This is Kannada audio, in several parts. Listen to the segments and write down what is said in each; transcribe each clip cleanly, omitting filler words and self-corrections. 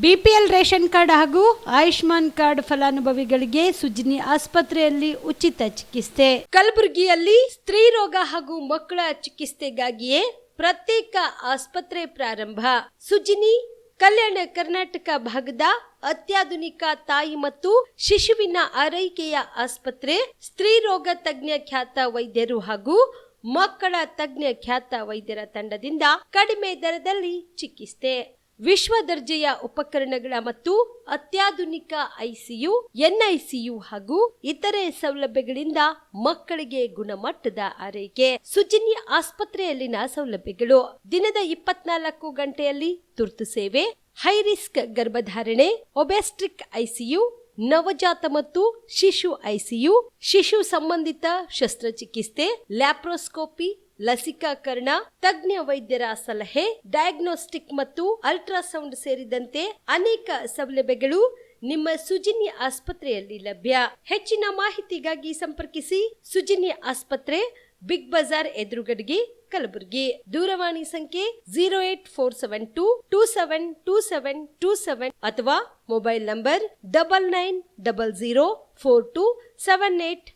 ಬಿಪಿಎಲ್ ರೇಷನ್ ಕಾರ್ಡ್ ಹಾಗೂ ಆಯುಷ್ಮಾನ್ ಕಾರ್ಡ್ ಫಲಾನುಭವಿಗಳಿಗೆ ಸುಜಿನಿ ಆಸ್ಪತ್ರೆಯಲ್ಲಿ ಉಚಿತ ಚಿಕಿತ್ಸೆ. ಕಲಬುರಗಿಯಲ್ಲಿ ಸ್ತ್ರೀ ರೋಗ ಹಾಗೂ ಮಕ್ಕಳ ಚಿಕಿತ್ಸೆಗಾಗಿಯೇ ಪ್ರತ್ಯೇಕ ಆಸ್ಪತ್ರೆ ಪ್ರಾರಂಭ. ಸುಜಿನಿ ಕಲ್ಯಾಣ ಕರ್ನಾಟಕ ಭಾಗದ ಅತ್ಯಾಧುನಿಕ ತಾಯಿ ಮತ್ತು ಶಿಶುವಿನ ಆರೈಕೆಯ ಆಸ್ಪತ್ರೆ. ಸ್ತ್ರೀ ರೋಗ ತಜ್ಞ ಖ್ಯಾತ ವೈದ್ಯರು ಹಾಗೂ ಮಕ್ಕಳ ತಜ್ಞ ಖ್ಯಾತ ವೈದ್ಯರ ತಂಡದಿಂದ ಕಡಿಮೆ ದರದಲ್ಲಿ ಚಿಕಿತ್ಸೆ, ವಿಶ್ವ ದರ್ಜೆಯ ಉಪಕರಣಗಳ ಮತ್ತು ಅತ್ಯಾಧುನಿಕ ಐಸಿಯು, ಎನ್ಐಸಿಯು ಹಾಗೂ ಇತರೆ ಸೌಲಭ್ಯಗಳಿಂದ ಮಕ್ಕಳಿಗೆ ಗುಣಮಟ್ಟದ ಆರೈಕೆ. ಸುಜಿನಿ ಆಸ್ಪತ್ರೆಯಲ್ಲಿನ ಸೌಲಭ್ಯಗಳು: ದಿನದ 24 ಗಂಟೆಯಲ್ಲಿ ತುರ್ತು ಸೇವೆ, ಹೈ ರಿಸ್ಕ್ ಗರ್ಭಧಾರಣೆ, ಒಬೆಸ್ಟ್ರಿಕ್ ಐಸಿಯು, ನವಜಾತ ಮತ್ತು ಶಿಶು ಐಸಿಯು, ಶಿಶು ಸಂಬಂಧಿತ ಶಸ್ತ್ರಚಿಕಿತ್ಸೆ, ಲ್ಯಾಪ್ರೋಸ್ಕೋಪಿ, ಲಸಿಕಾಕರಣ, ತಜ್ಞ ವೈದ್ಯರ ಸಲಹೆ, ಡಯಾಗ್ನೋಸ್ಟಿಕ್ ಮತ್ತು ಅಲ್ಟ್ರಾಸೌಂಡ್ ಸೇರಿದಂತೆ ಅನೇಕ ಸೌಲಭ್ಯಗಳು ನಿಮ್ಮ ಸುಜಿನಿ ಆಸ್ಪತ್ರೆಯಲ್ಲಿ ಲಭ್ಯ. ಹೆಚ್ಚಿನ ಮಾಹಿತಿಗಾಗಿ ಸಂಪರ್ಕಿಸಿ ಸುಜಿನಿ ಆಸ್ಪತ್ರೆ, ಬಿಗ್ ಬಜಾರ್ ಎದುರುಗಡೆಗೆ, ಕಲಬುರಗಿ. ದೂರವಾಣಿ ಸಂಖ್ಯೆ 08472 272727 ಅಥವಾ mobile number 9900427814.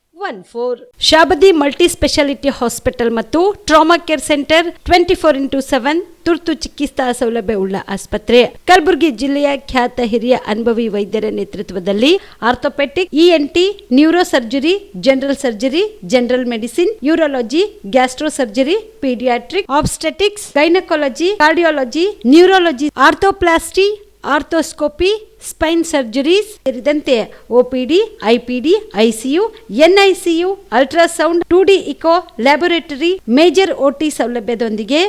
Shabadi multi speciality hospital ಮತ್ತು ಟ್ರಾಮಾ ಕೇರ್ ಸೆಂಟರ್ 24x7 ತುರ್ತು ಚಿಕಿತ್ಸಾ ಸೌಲಭ್ಯ ಉಳ್ಳ ಆಸ್ಪತ್ರೆ. ಕಲಬುರಗಿ ಜಿಲ್ಲೆಯ ಖ್ಯಾತ ಹಿರಿಯ ಅನುಭವಿ ವೈದ್ಯರ ನೇತೃತ್ವದಲ್ಲಿ orthopaedic, ENT, neuro surgery, general surgery, general medicine, urology, gastro surgery, paediatric, obstetrics, gynaecology, cardiology, neurology, arthroplasty, arthroscopy, spine surgeries ಸೇರಿದಂತೆ OPD, IPD, ICU, NICU, ultrasound, 2D echo, laboratory, major OT ಸೌಲಭ್ಯದೊಂದಿಗೆ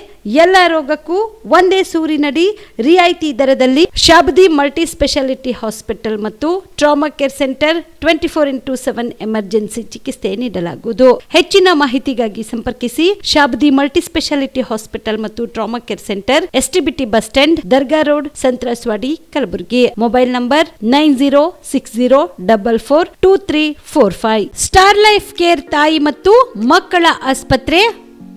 ಎಲ್ಲ ರೋಗಕ್ಕೂ ಒಂದೇ ಸೂರಿನಡಿ ರಿಯಾಯಿತಿ ದರದಲ್ಲಿ ಶಾಬದಿ ಮಲ್ಟಿ ಸ್ಪೆಷಾಲಿಟಿ ಹಾಸ್ಪಿಟಲ್ ಮತ್ತು trauma care centre 24x7 emergency ಚಿಕಿತ್ಸೆ ನೀಡಲಾಗುವುದು. ಹೆಚ್ಚಿನ ಮಾಹಿತಿಗಾಗಿ ಸಂಪರ್ಕಿಸಿ ಶಾಬದಿ ಮಲ್ಟಿ ಸ್ಪೆಷಾಲಿಟಿ ಹಾಸ್ಪಿಟಲ್ ಮತ್ತು trauma care centre, STBT bus stand, Dargah road, ಸಂತ್ರಸ್ವಾಡಿ, Kalaburagi. Mobile number 9060442345. Star life care ತಾಯಿ ಮತ್ತು ಮಕ್ಕಳ ಆಸ್ಪತ್ರೆ.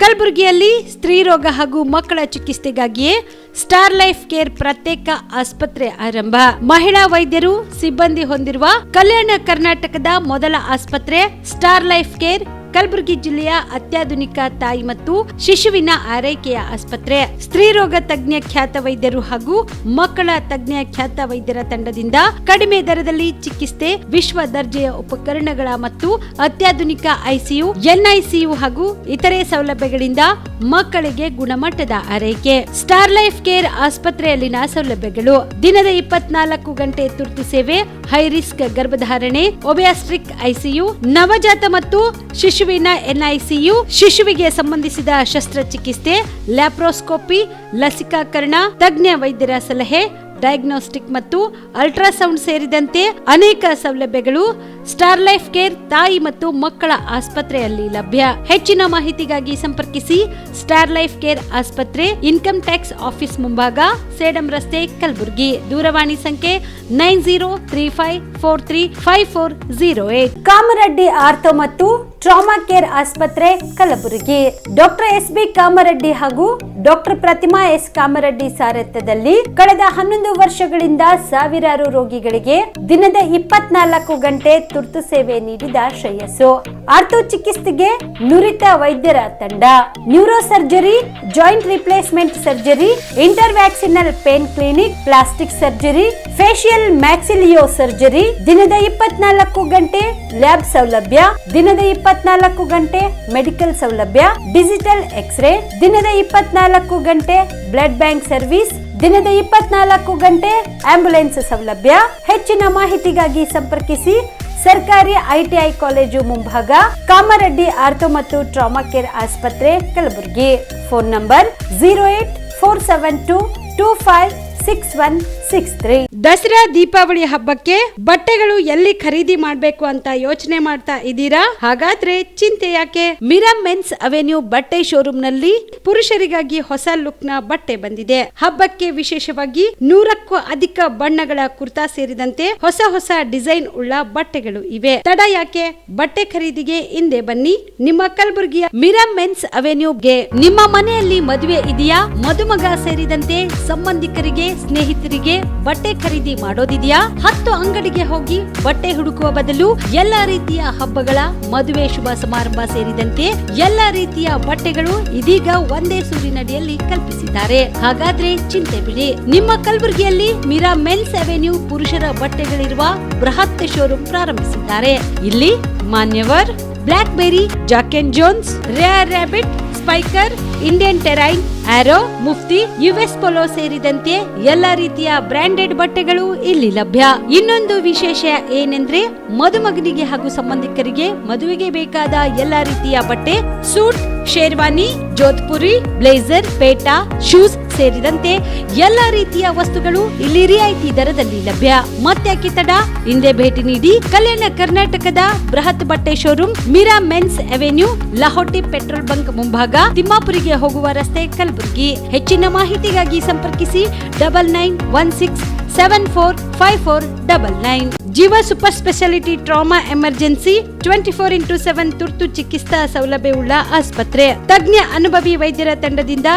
ಕಲಬುರಗಿಯಲ್ಲಿ ಸ್ತ್ರೀ ರೋಗ ಹಾಗೂ ಮಕ್ಕಳ ಚಿಕಿತ್ಸೆಗಾಗಿಯೇ ಸ್ಟಾರ್ ಲೈಫ್ ಕೇರ್ ಪ್ರತ್ಯೇಕ ಆಸ್ಪತ್ರೆ ಆರಂಭ. ಮಹಿಳಾ ವೈದ್ಯರು ಸಿಬ್ಬಂದಿ ಹೊಂದಿರುವ ಕಲ್ಯಾಣ ಕರ್ನಾಟಕದ ಮೊದಲ ಆಸ್ಪತ್ರೆ ಸ್ಟಾರ್ ಲೈಫ್ ಕೇರ್ ಕಲಬುರಗಿ ಜಿಲ್ಲೆಯ ಅತ್ಯಾಧುನಿಕ ತಾಯಿ ಮತ್ತು ಶಿಶುವಿನ ಆರೈಕೆಯ ಆಸ್ಪತ್ರೆ. ಸ್ತ್ರೀ ರೋಗ ತಜ್ಞ ಖ್ಯಾತ ವೈದ್ಯರು ಹಾಗೂ ಮಕ್ಕಳ ತಜ್ಞ ಖ್ಯಾತ ವೈದ್ಯರ ತಂಡದಿಂದ ಕಡಿಮೆ ದರದಲ್ಲಿ ಚಿಕಿತ್ಸೆ, ವಿಶ್ವ ದರ್ಜೆಯ ಉಪಕರಣಗಳ ಮತ್ತು ಅತ್ಯಾಧುನಿಕ ಐಸಿಯು, ಎನ್ಐಸಿಯು ಹಾಗೂ ಇತರೆ ಸೌಲಭ್ಯಗಳಿಂದ ಮಕ್ಕಳಿಗೆ ಗುಣಮಟ್ಟದ ಆರೈಕೆ. ಸ್ಟಾರ್ ಲೈಫ್ ಕೇರ್ ಆಸ್ಪತ್ರೆಯಲ್ಲಿನ ಸೌಲಭ್ಯಗಳು: ದಿನದ 24 ಗಂಟೆ ತುರ್ತು ಸೇವೆ, ಹೈ ರಿಸ್ಕ್ ಗರ್ಭಧಾರಣೆ, ಒಬೆಸ್ಟ್ರಿಕ್ ಐಸಿಯು, ನವಜಾತ ಮತ್ತು ಶಿಶುವಿನ ಎನ್ಐಸಿಯು, ಶಿಶುವಿಗೆ ಸಂಬಂಧಿಸಿದ ಶಸ್ತ್ರಚಿಕಿತ್ಸೆ, ಲ್ಯಾಪ್ರೋಸ್ಕೋಪಿ, ಲಸಿಕಾಕರಣ, ತಜ್ಞ ವೈದ್ಯರ ಸಲಹೆ, ಡಯಾಗ್ನೋಸ್ಟಿಕ್ ಮತ್ತು ಅಲ್ಟ್ರಾಸೌಂಡ್ ಸೇರಿದಂತೆ ಅನೇಕ ಸೌಲಭ್ಯಗಳು ಸ್ಟಾರ್ ಲೈಫ್ ಕೇರ್ ತಾಯಿ ಮತ್ತು ಮಕ್ಕಳ ಆಸ್ಪತ್ರೆಯಲ್ಲಿ ಲಭ್ಯ. ಹೆಚ್ಚಿನ ಮಾಹಿತಿಗಾಗಿ ಸಂಪರ್ಕಿಸಿ ಸ್ಟಾರ್ ಲೈಫ್ ಕೇರ್ ಆಸ್ಪತ್ರೆ, ಇನ್ಕಮ್ ಟ್ಯಾಕ್ಸ್ ಆಫೀಸ್ ಮುಂಭಾಗ, ಸೇಡಂ ರಸ್ತೆ, ಕಲಬುರಗಿ. ದೂರವಾಣಿ ಸಂಖ್ಯೆ 9035435408. ಕಾಮರೆಡ್ಡಿ ಆರ್ಥೋ ಮತ್ತು ಟ್ರಾಮಾ ಕೇರ್ ಆಸ್ಪತ್ರೆ, ಕಲಬುರಗಿ. Doctor S B. ಕಾಮರೆಡ್ಡಿ ಹಾಗೂ ಡಾಕ್ಟರ್ ಪ್ರತಿಮಾ ಎಸ್. ಕಾಮರೆಡ್ಡಿ ಸಾರಥ್ಯದಲ್ಲಿ ಕಳೆದ 11 ವರ್ಷಗಳಿಂದ ಸಾವಿರಾರು ರೋಗಿಗಳಿಗೆ ದಿನದ 24 ಗಂಟೆ ತುರ್ತು ಸೇವೆ ನೀಡಿದ ಶ್ರೇಯಸ್ಸು. ಆರ್ಥೋ ಚಿಕಿತ್ಸೆಗೆ ನುರಿತ ವೈದ್ಯರ ತಂಡ, neuro surgery, joint replacement surgery, interventional pain clinic, plastic surgery, facial maxillo surgery, ದಿನದ 24 ಗಂಟೆ ಲ್ಯಾಬ್ ಸೌಲಭ್ಯ, ದಿನದ 24 ಗಂಟೆ ಮೆಡಿಕಲ್ ಸೌಲಭ್ಯ, ಡಿಜಿಟಲ್ ಎಕ್ಸ್ರೇ, ದಿನದ 24 ಗಂಟೆ ಬ್ಲಡ್ ಬ್ಯಾಂಕ್ ಸರ್ವಿಸ್, ದಿನದ 24 ಗಂಟೆ ಆಂಬ್ಯುಲೆನ್ಸ್ ಸೌಲಭ್ಯ. ಹೆಚ್ಚಿನ ಮಾಹಿತಿಗಾಗಿ ಸಂಪರ್ಕಿಸಿ ಸರ್ಕಾರಿ ಐಟಿಐ ಕಾಲೇಜು ಮುಂಭಾಗ, ಕಾಮರೆಡ್ಡಿ ಆರ್ಥೋ ಮತ್ತು ಟ್ರಾಮಾ ಕೇರ್ ಆಸ್ಪತ್ರೆ, ಕಲಬುರಗಿ. Phone number 08472256163. ದಸರಾ ದೀಪಾವಳಿ ಹಬ್ಬಕ್ಕೆ ಬಟ್ಟೆಗಳು ಎಲ್ಲಿ ಖರೀದಿ ಮಾಡಬೇಕು ಅಂತ ಯೋಚನೆ ಮಾಡ್ತಾ ಇದ್ದೀರಾ? ಹಾಗಾದ್ರೆ ಚಿಂತೆ ಯಾಕೆ? ಮಿರಾಮ್ ಮೆನ್ಸ್ ಅವೆನ್ಯೂ ಬಟ್ಟೆ ಶೋರೂಮ್ ನಲ್ಲಿ ಪುರುಷರಿಗಾಗಿ ಹೊಸ ಲುಕ್ ನ ಬಟ್ಟೆ ಬಂದಿದೆ. ಹಬ್ಬಕ್ಕೆ ವಿಶೇಷವಾಗಿ 100ಕ್ಕೂ ಅಧಿಕ ಬಣ್ಣಗಳ ಕುರ್ತಾ ಸೇರಿದಂತೆ ಹೊಸ ಹೊಸ ಡಿಸೈನ್ ಉಳ್ಳ ಬಟ್ಟೆಗಳು ಇವೆ. ತಡ ಯಾಕೆ? ಬಟ್ಟೆ ಖರೀದಿಗೆ ಹಿಂದೆ ಬನ್ನಿ ನಿಮ್ಮ ಕಲಬುರಗಿಯ ಮಿರಾಮ್ ಮೆನ್ಸ್ ಅವೆನ್ಯೂಗೆ. ನಿಮ್ಮ ಮನೆಯಲ್ಲಿ ಮದುವೆ ಇದೆಯಾ? ಮದುಮಗ ಸೇರಿದಂತೆ ಸಂಬಂಧಿಕರಿಗೆ, ಸ್ನೇಹಿತರಿಗೆ ನಿಮಗೆ ಬಟ್ಟೆ ಖರೀದಿ ಮಾಡೋದಿದೆಯಾ? 10 ಅಂಗಡಿಗೆ ಹೋಗಿ ಬಟ್ಟೆ ಹುಡುಕುವ ಬದಲು ಎಲ್ಲಾ ರೀತಿಯ ಹಬ್ಬಗಳ, ಮದುವೆ, ಶುಭ ಸಮಾರಂಭ ಸೇರಿದಂತೆ ಎಲ್ಲಾ ರೀತಿಯ ಬಟ್ಟೆಗಳು ಇದೀಗ ಒಂದೇ ಸೂರಿನಡಿಯಲ್ಲಿ ಕಲ್ಪಿಸಿದ್ದಾರೆ. ಹಾಗಾದ್ರೆ ಚಿಂತೆ ಬಿಡಿ. ನಿಮ್ಮ ಕಲಬುರಗಿಯಲ್ಲಿ ಮೀರಾ ಮೆನ್ಸ್ ಅವೆನ್ಯೂ ಪುರುಷರ ಬಟ್ಟೆಗಳಿರುವ ಬೃಹತ್ ಶೋರೂಮ್ ಪ್ರಾರಂಭಿಸಿದ್ದಾರೆ. ಇಲ್ಲಿ Manyavar, Black Berry, Jack and Jones, Rare Rabbit, Spykar, Indian Terrain, Arrow, Mufti, US Polo ಸೇರಿದಂತೆ ಎಲ್ಲಾ ರೀತಿಯ ಬ್ರಾಂಡೆಡ್ ಬಟ್ಟೆಗಳು ಇಲ್ಲಿ ಲಭ್ಯ. ಇನ್ನೊಂದು ವಿಶೇಷ ಏನೆಂದ್ರೆ ಮದುಮಗನಿಗೆ ಹಾಗೂ ಸಂಬಂಧಿಕರಿಗೆ ಮದುವೆಗೆ ಬೇಕಾದ ಎಲ್ಲಾ ರೀತಿಯ ಬಟ್ಟೆ, ಸೂಟ್, ಶೇರ್ವಾನಿ, ಜೋಧ್ಪುರಿ, ಬ್ಲೇಸರ್, ಪೇಟಾ, ಶೂಸ್ ಸೇರಿದಂತೆ ಎಲ್ಲಾ ರೀತಿಯ ವಸ್ತುಗಳು ಇಲ್ಲಿ ರಿಯಾಯಿತಿ ದರದಲ್ಲಿ ಲಭ್ಯ. ಮತ್ತ್ಯಾಕೆ ತಡ? ಹಿಂದೆ ಭೇಟಿ ನೀಡಿ. ಕಲ್ಯಾಣ ಕರ್ನಾಟಕದ ಬೃಹತ್ ಬಟ್ಟೆ showroom Meera men's avenue, Lahoti petrol bunk ಮುಂಭಾಗ, ತಿಮ್ಮಾಪುರಿಗೆ ಹೋಗುವ ರಸ್ತೆ, ಕಲಬುರಗಿ. ಹೆಚ್ಚಿನ ಮಾಹಿತಿಗಾಗಿ ಸಂಪರ್ಕಿಸಿ 9916745499. ಜೀವ super speciality trauma emergency 24x7 ತುರ್ತು ಚಿಕಿತ್ಸಾ ಸೌಲಭ್ಯವುಳ್ಳ ಆಸ್ಪತ್ರೆ. ತಜ್ಞ ಅನುಭವಿ ವೈದ್ಯರ ತಂಡದಿಂದ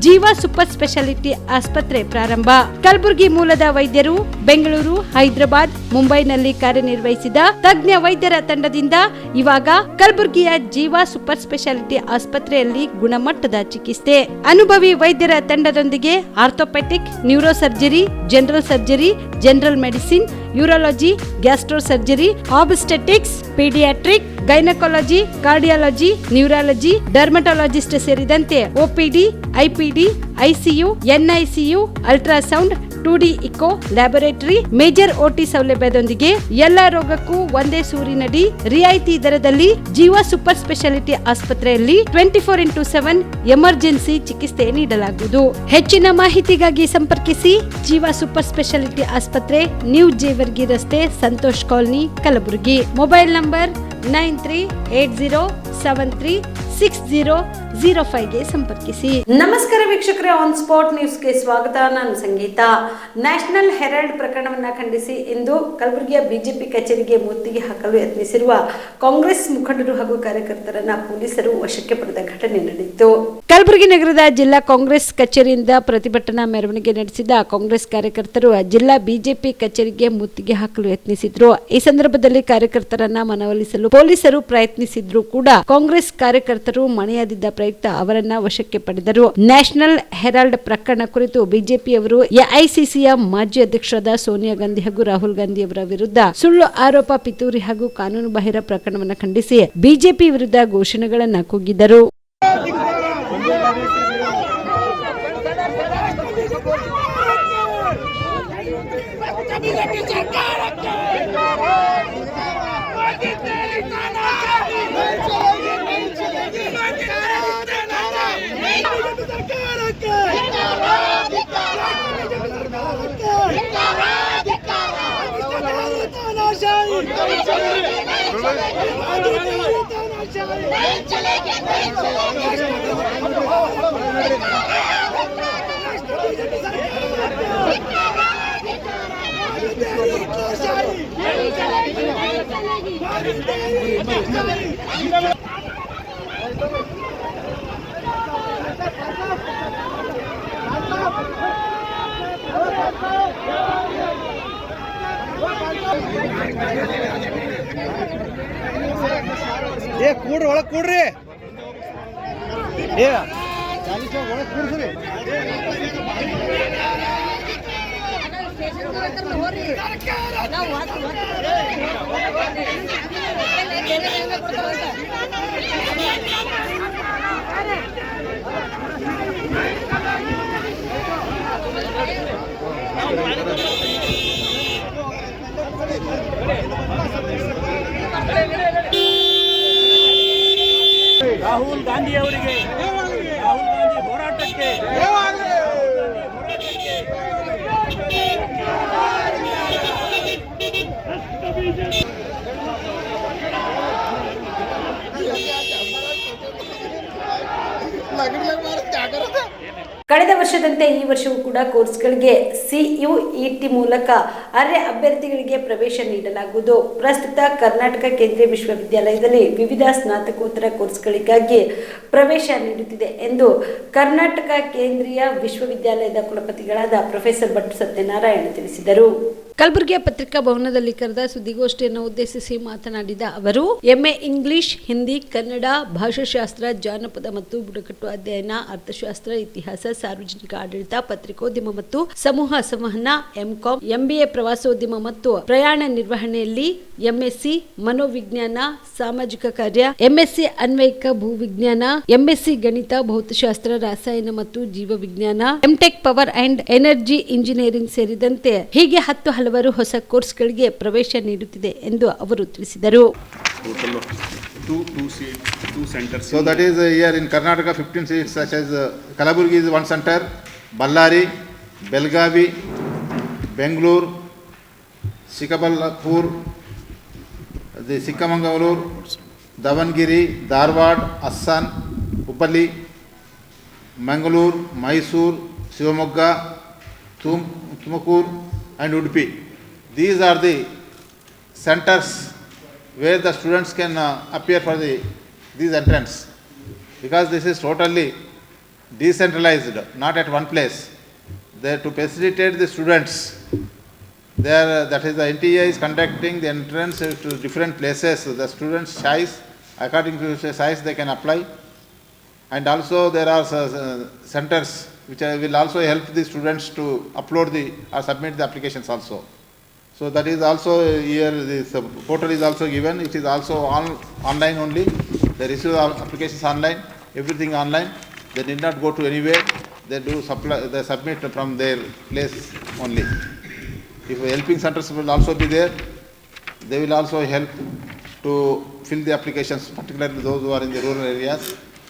ಜೀವ ಸೂಪರ್ ಸ್ಪೆಷಾಲಿಟಿ ಆಸ್ಪತ್ರೆ ಪ್ರಾರಂಭ. ಕಲಬುರಗಿ ಮೂಲದ ವೈದ್ಯರು ಬೆಂಗಳೂರು, ಹೈದರಾಬಾದ್, ಮುಂಬೈನಲ್ಲಿ ಕಾರ್ಯನಿರ್ವಹಿಸಿದ ತಜ್ಞ ವೈದ್ಯರ ತಂಡದಿಂದ ಇವಾಗ ಕಲಬುರಗಿಯ ಜೀವ ಸೂಪರ್ ಸ್ಪೆಷಾಲಿಟಿ ಆಸ್ಪತ್ರೆಯಲ್ಲಿ ಗುಣಮಟ್ಟದ ಚಿಕಿತ್ಸೆ. ಅನುಭವಿ ವೈದ್ಯರ ತಂಡದೊಂದಿಗೆ orthopaedic, neuro surgery, general surgery, general medicine, urology, gastro surgery, obstetrics, paediatric, gynaecology, cardiology, neurology, dermatologist ಸೇರಿದಂತೆ OPD, IPD, ICU, NICU, ultrasound, 2D echo, laboratory, major OT ಸೌಲಭ್ಯದೊಂದಿಗೆ ಎಲ್ಲಾ ರೋಗಕ್ಕೂ ಒಂದೇ ಸೂರಿನಡಿ ರಿಯಾಯಿತಿ ದರದಲ್ಲಿ ಜೀವ ಸೂಪರ್ ಸ್ಪೆಷಾಲಿಟಿ ಆಸ್ಪತ್ರೆಯಲ್ಲಿ 24x7 ಎಮರ್ಜೆನ್ಸಿ ಚಿಕಿತ್ಸೆ ನೀಡಲಾಗುವುದು. ಹೆಚ್ಚಿನ ಮಾಹಿತಿಗಾಗಿ ಸಂಪರ್ಕಿಸಿ ಜೀವ ಸೂಪರ್ ಸ್ಪೆಷಾಲಿಟಿ ಆಸ್ಪತ್ರೆ, ನ್ಯೂ ಜೇವರ್ಗಿ ರಸ್ತೆ, Santosh colony, Kalaburagi. Mobile number 9380736005ಗೆ ಸಂಪರ್ಕಿಸಿ. ನಮಸ್ಕಾರ ವೀಕ್ಷಕರೇ, ಆನ್ ಸ್ಪಾಟ್ ನ್ಯೂಸ್ಗೆ ಸ್ವಾಗತ. ನಾನು ಸಂಗೀತ. ನ್ಯಾಷನಲ್ ಹೆರಾಲ್ಡ್ ಪ್ರಕರಣವನ್ನ ಖಂಡಿಸಿ ಇಂದು ಕಲಬುರಗಿಯ ಬಿಜೆಪಿ ಕಚೇರಿಗೆ ಮುತ್ತಿಗೆ ಹಾಕಲು ಯತ್ನಿಸಿರುವ ಕಾಂಗ್ರೆಸ್ ಮುಖಂಡರು ಹಾಗೂ ಕಾರ್ಯಕರ್ತರನ್ನ ಪೊಲೀಸರು ವಶಕ್ಕೆ ಪಡೆದ ಘಟನೆ ನಡೆಯಿತು. ಕಲಬುರಗಿ ನಗರದ ಜಿಲ್ಲಾ ಕಾಂಗ್ರೆಸ್ ಕಚೇರಿಯಿಂದ ಪ್ರತಿಭಟನಾ ಮೆರವಣಿಗೆ ನಡೆಸಿದ ಕಾಂಗ್ರೆಸ್ ಕಾರ್ಯಕರ್ತರು ಜಿಲ್ಲಾ ಬಿಜೆಪಿ ಕಚೇರಿಗೆ ಮುತ್ತಿಗೆ ಹಾಕಲು ಯತ್ನಿಸಿದ್ರು. ಈ ಸಂದರ್ಭದಲ್ಲಿ ಕಾರ್ಯಕರ್ತರನ್ನ ಮನವೊಲಿಸಲು ಪೊಲೀಸರು ಪ್ರಯತ್ನಿಸಿದ್ರು ಕೂಡ ಕಾಂಗ್ರೆಸ್ ಕಾರ್ಯಕರ್ತರು ಮಣೆಯಾದಿದ್ದ ಪ್ರಯುಕ್ತ ಅವರನ್ನ ವಶಕ್ಕೆ ಪಡೆದರು. ನ್ಯಾಷನಲ್ ಹೆರಾಲ್ಡ್ ಪ್ರಕರಣ ಕುರಿತು ಬಿಜೆಪಿಯವರು ಎಐಸಿಸಿಯ ಮಾಜಿ ಅಧ್ಯಕ್ಷರಾದ ಸೋನಿಯಾ ಗಾಂಧಿ ಹಾಗೂ ರಾಹುಲ್ ಗಾಂಧಿ ಅವರ ವಿರುದ್ಧ ಸುಳ್ಳು ಆರೋಪ, ಪಿತೂರಿ ಹಾಗೂ ಕಾನೂನು ಬಾಹಿರ ಪ್ರಕರಣವನ್ನು ಖಂಡಿಸಿ ಬಿಜೆಪಿ ವಿರುದ್ಧ ಘೋಷಣೆಗಳನ್ನು ಕೂಗಿದರು. ಕೂಡ್ರಿ, ಒಳಗೆ ಕೂಡ್ರಿ. ಒಳಗೆ ಕೂಡ್ಸ್ರಿ. ರಾಹುಲ್ ಗಾಂಧಿ ಅವರಿಗೆ, ರಾಹುಲ್ ಗಾಂಧಿ ಹೋರಾಟಕ್ಕೆ ಕಳೆದ ವರ್ಷದಂತೆ ಈ ವರ್ಷವೂ ಕೂಡ ಕೋರ್ಸ್ಗಳಿಗೆ CUET ಮೂಲಕ ಅರ್ಹ ಅಭ್ಯರ್ಥಿಗಳಿಗೆ ಪ್ರವೇಶ ನೀಡಲಾಗುವುದು. ಪ್ರಸ್ತುತ ಕರ್ನಾಟಕ ಕೇಂದ್ರೀಯ ವಿಶ್ವವಿದ್ಯಾಲಯದಲ್ಲಿ ವಿವಿಧ ಸ್ನಾತಕೋತ್ತರ ಕೋರ್ಸ್ಗಳಿಗಾಗಿ ಪ್ರವೇಶ ನೀಡುತ್ತಿದೆ ಎಂದು ಕರ್ನಾಟಕ ಕೇಂದ್ರೀಯ ವಿಶ್ವವಿದ್ಯಾಲಯದ ಕುಲಪತಿಗಳಾದ ಪ್ರೊಫೆಸರ್ ಭಟ್ ಸತ್ಯನಾರಾಯಣ ತಿಳಿಸಿದರು. ಕಲಬುರಗಿಯ ಪತ್ರಿಕಾ ಭವನದಲ್ಲಿ ಕರೆದ ಸುದ್ದಿಗೋಷ್ಠಿಯನ್ನು ಉದ್ದೇಶಿಸಿ ಮಾತನಾಡಿದ ಅವರು, MA ಇಂಗ್ಲಿಷ್, ಹಿಂದಿ, ಕನ್ನಡ, ಭಾಷಾಶಾಸ್ತ್ರ, ಜಾನಪದ ಮತ್ತು ಬುಡಕಟ್ಟು ಅಧ್ಯಯನ, ಅರ್ಥಶಾಸ್ತ್ರ, ಇತಿಹಾಸ, ಸಾರ್ವಜನಿಕ ಆಡಳಿತ, ಪತ್ರಿಕೋದ್ಯಮ ಮತ್ತು ಸಮೂಹ ಸಂವಹನ, MCom, MBA ಪ್ರವಾಸೋದ್ಯಮ ಮತ್ತು ಪ್ರಯಾಣ ನಿರ್ವಹಣೆಯಲ್ಲಿ, MSc ಮನೋವಿಜ್ಞಾನ, ಸಾಮಾಜಿಕ ಕಾರ್ಯ, MSc ಅನ್ವಯಿಕ ಭೂವಿಜ್ಞಾನ, MSc ಗಣಿತ, ಭೌತಶಾಸ್ತ್ರ, ರಾಸಾಯನ ಮತ್ತು ಜೀವವಿಜ್ಞಾನ, MTech power and energy engineering ಸೇರಿದಂತೆ ಹೀಗೆ 10 ಹಲವಾರು ಹೊಸ ಕೋರ್ಸ್ಗಳಿಗೆ ಪ್ರವೇಶ ನೀಡುತ್ತಿದೆ ಎಂದು ಅವರು ತಿಳಿಸಿದರು. Two centers. So that is here in Karnataka 15 seats such as Kalaburgi is one center, Ballari, Belgavi, Bangalore, Chikkaballapur, the Chikkamangaluru, Davangere, Dharwad, Hassan, Hubballi, Mangalore, Mysore, Shivamogga, Tumakuru and Udupi. These are the centers where the students can appear for these entrance, because this is totally decentralized, not at one place. There to facilitate the students, that is the NTA is conducting the entrance to different places. The students' choice, according to their choice they can apply, and also there are centers which will also help the students to upload or submit the applications also. So that is also here, this portal is also given. It is also online only. They receive the applications online, everything online. They did not go to anywhere. They submit from their place only. If helping centers will also be there, they will also help to fill the applications, particularly those who are in the rural areas.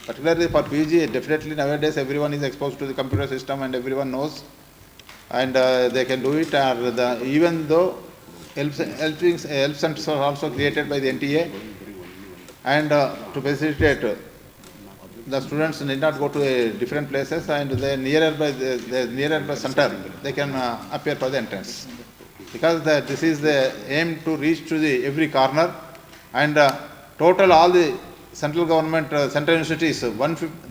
Particularly for PG, definitely nowadays everyone is exposed to the computer system and everyone knows, and they can do it. Even though help centers are also created by the NTA, and to facilitate the students need not go to different places, and they nearer by center they can appear for the entrance, because this is the aim to reach to the every corner, and total all the central government central universities,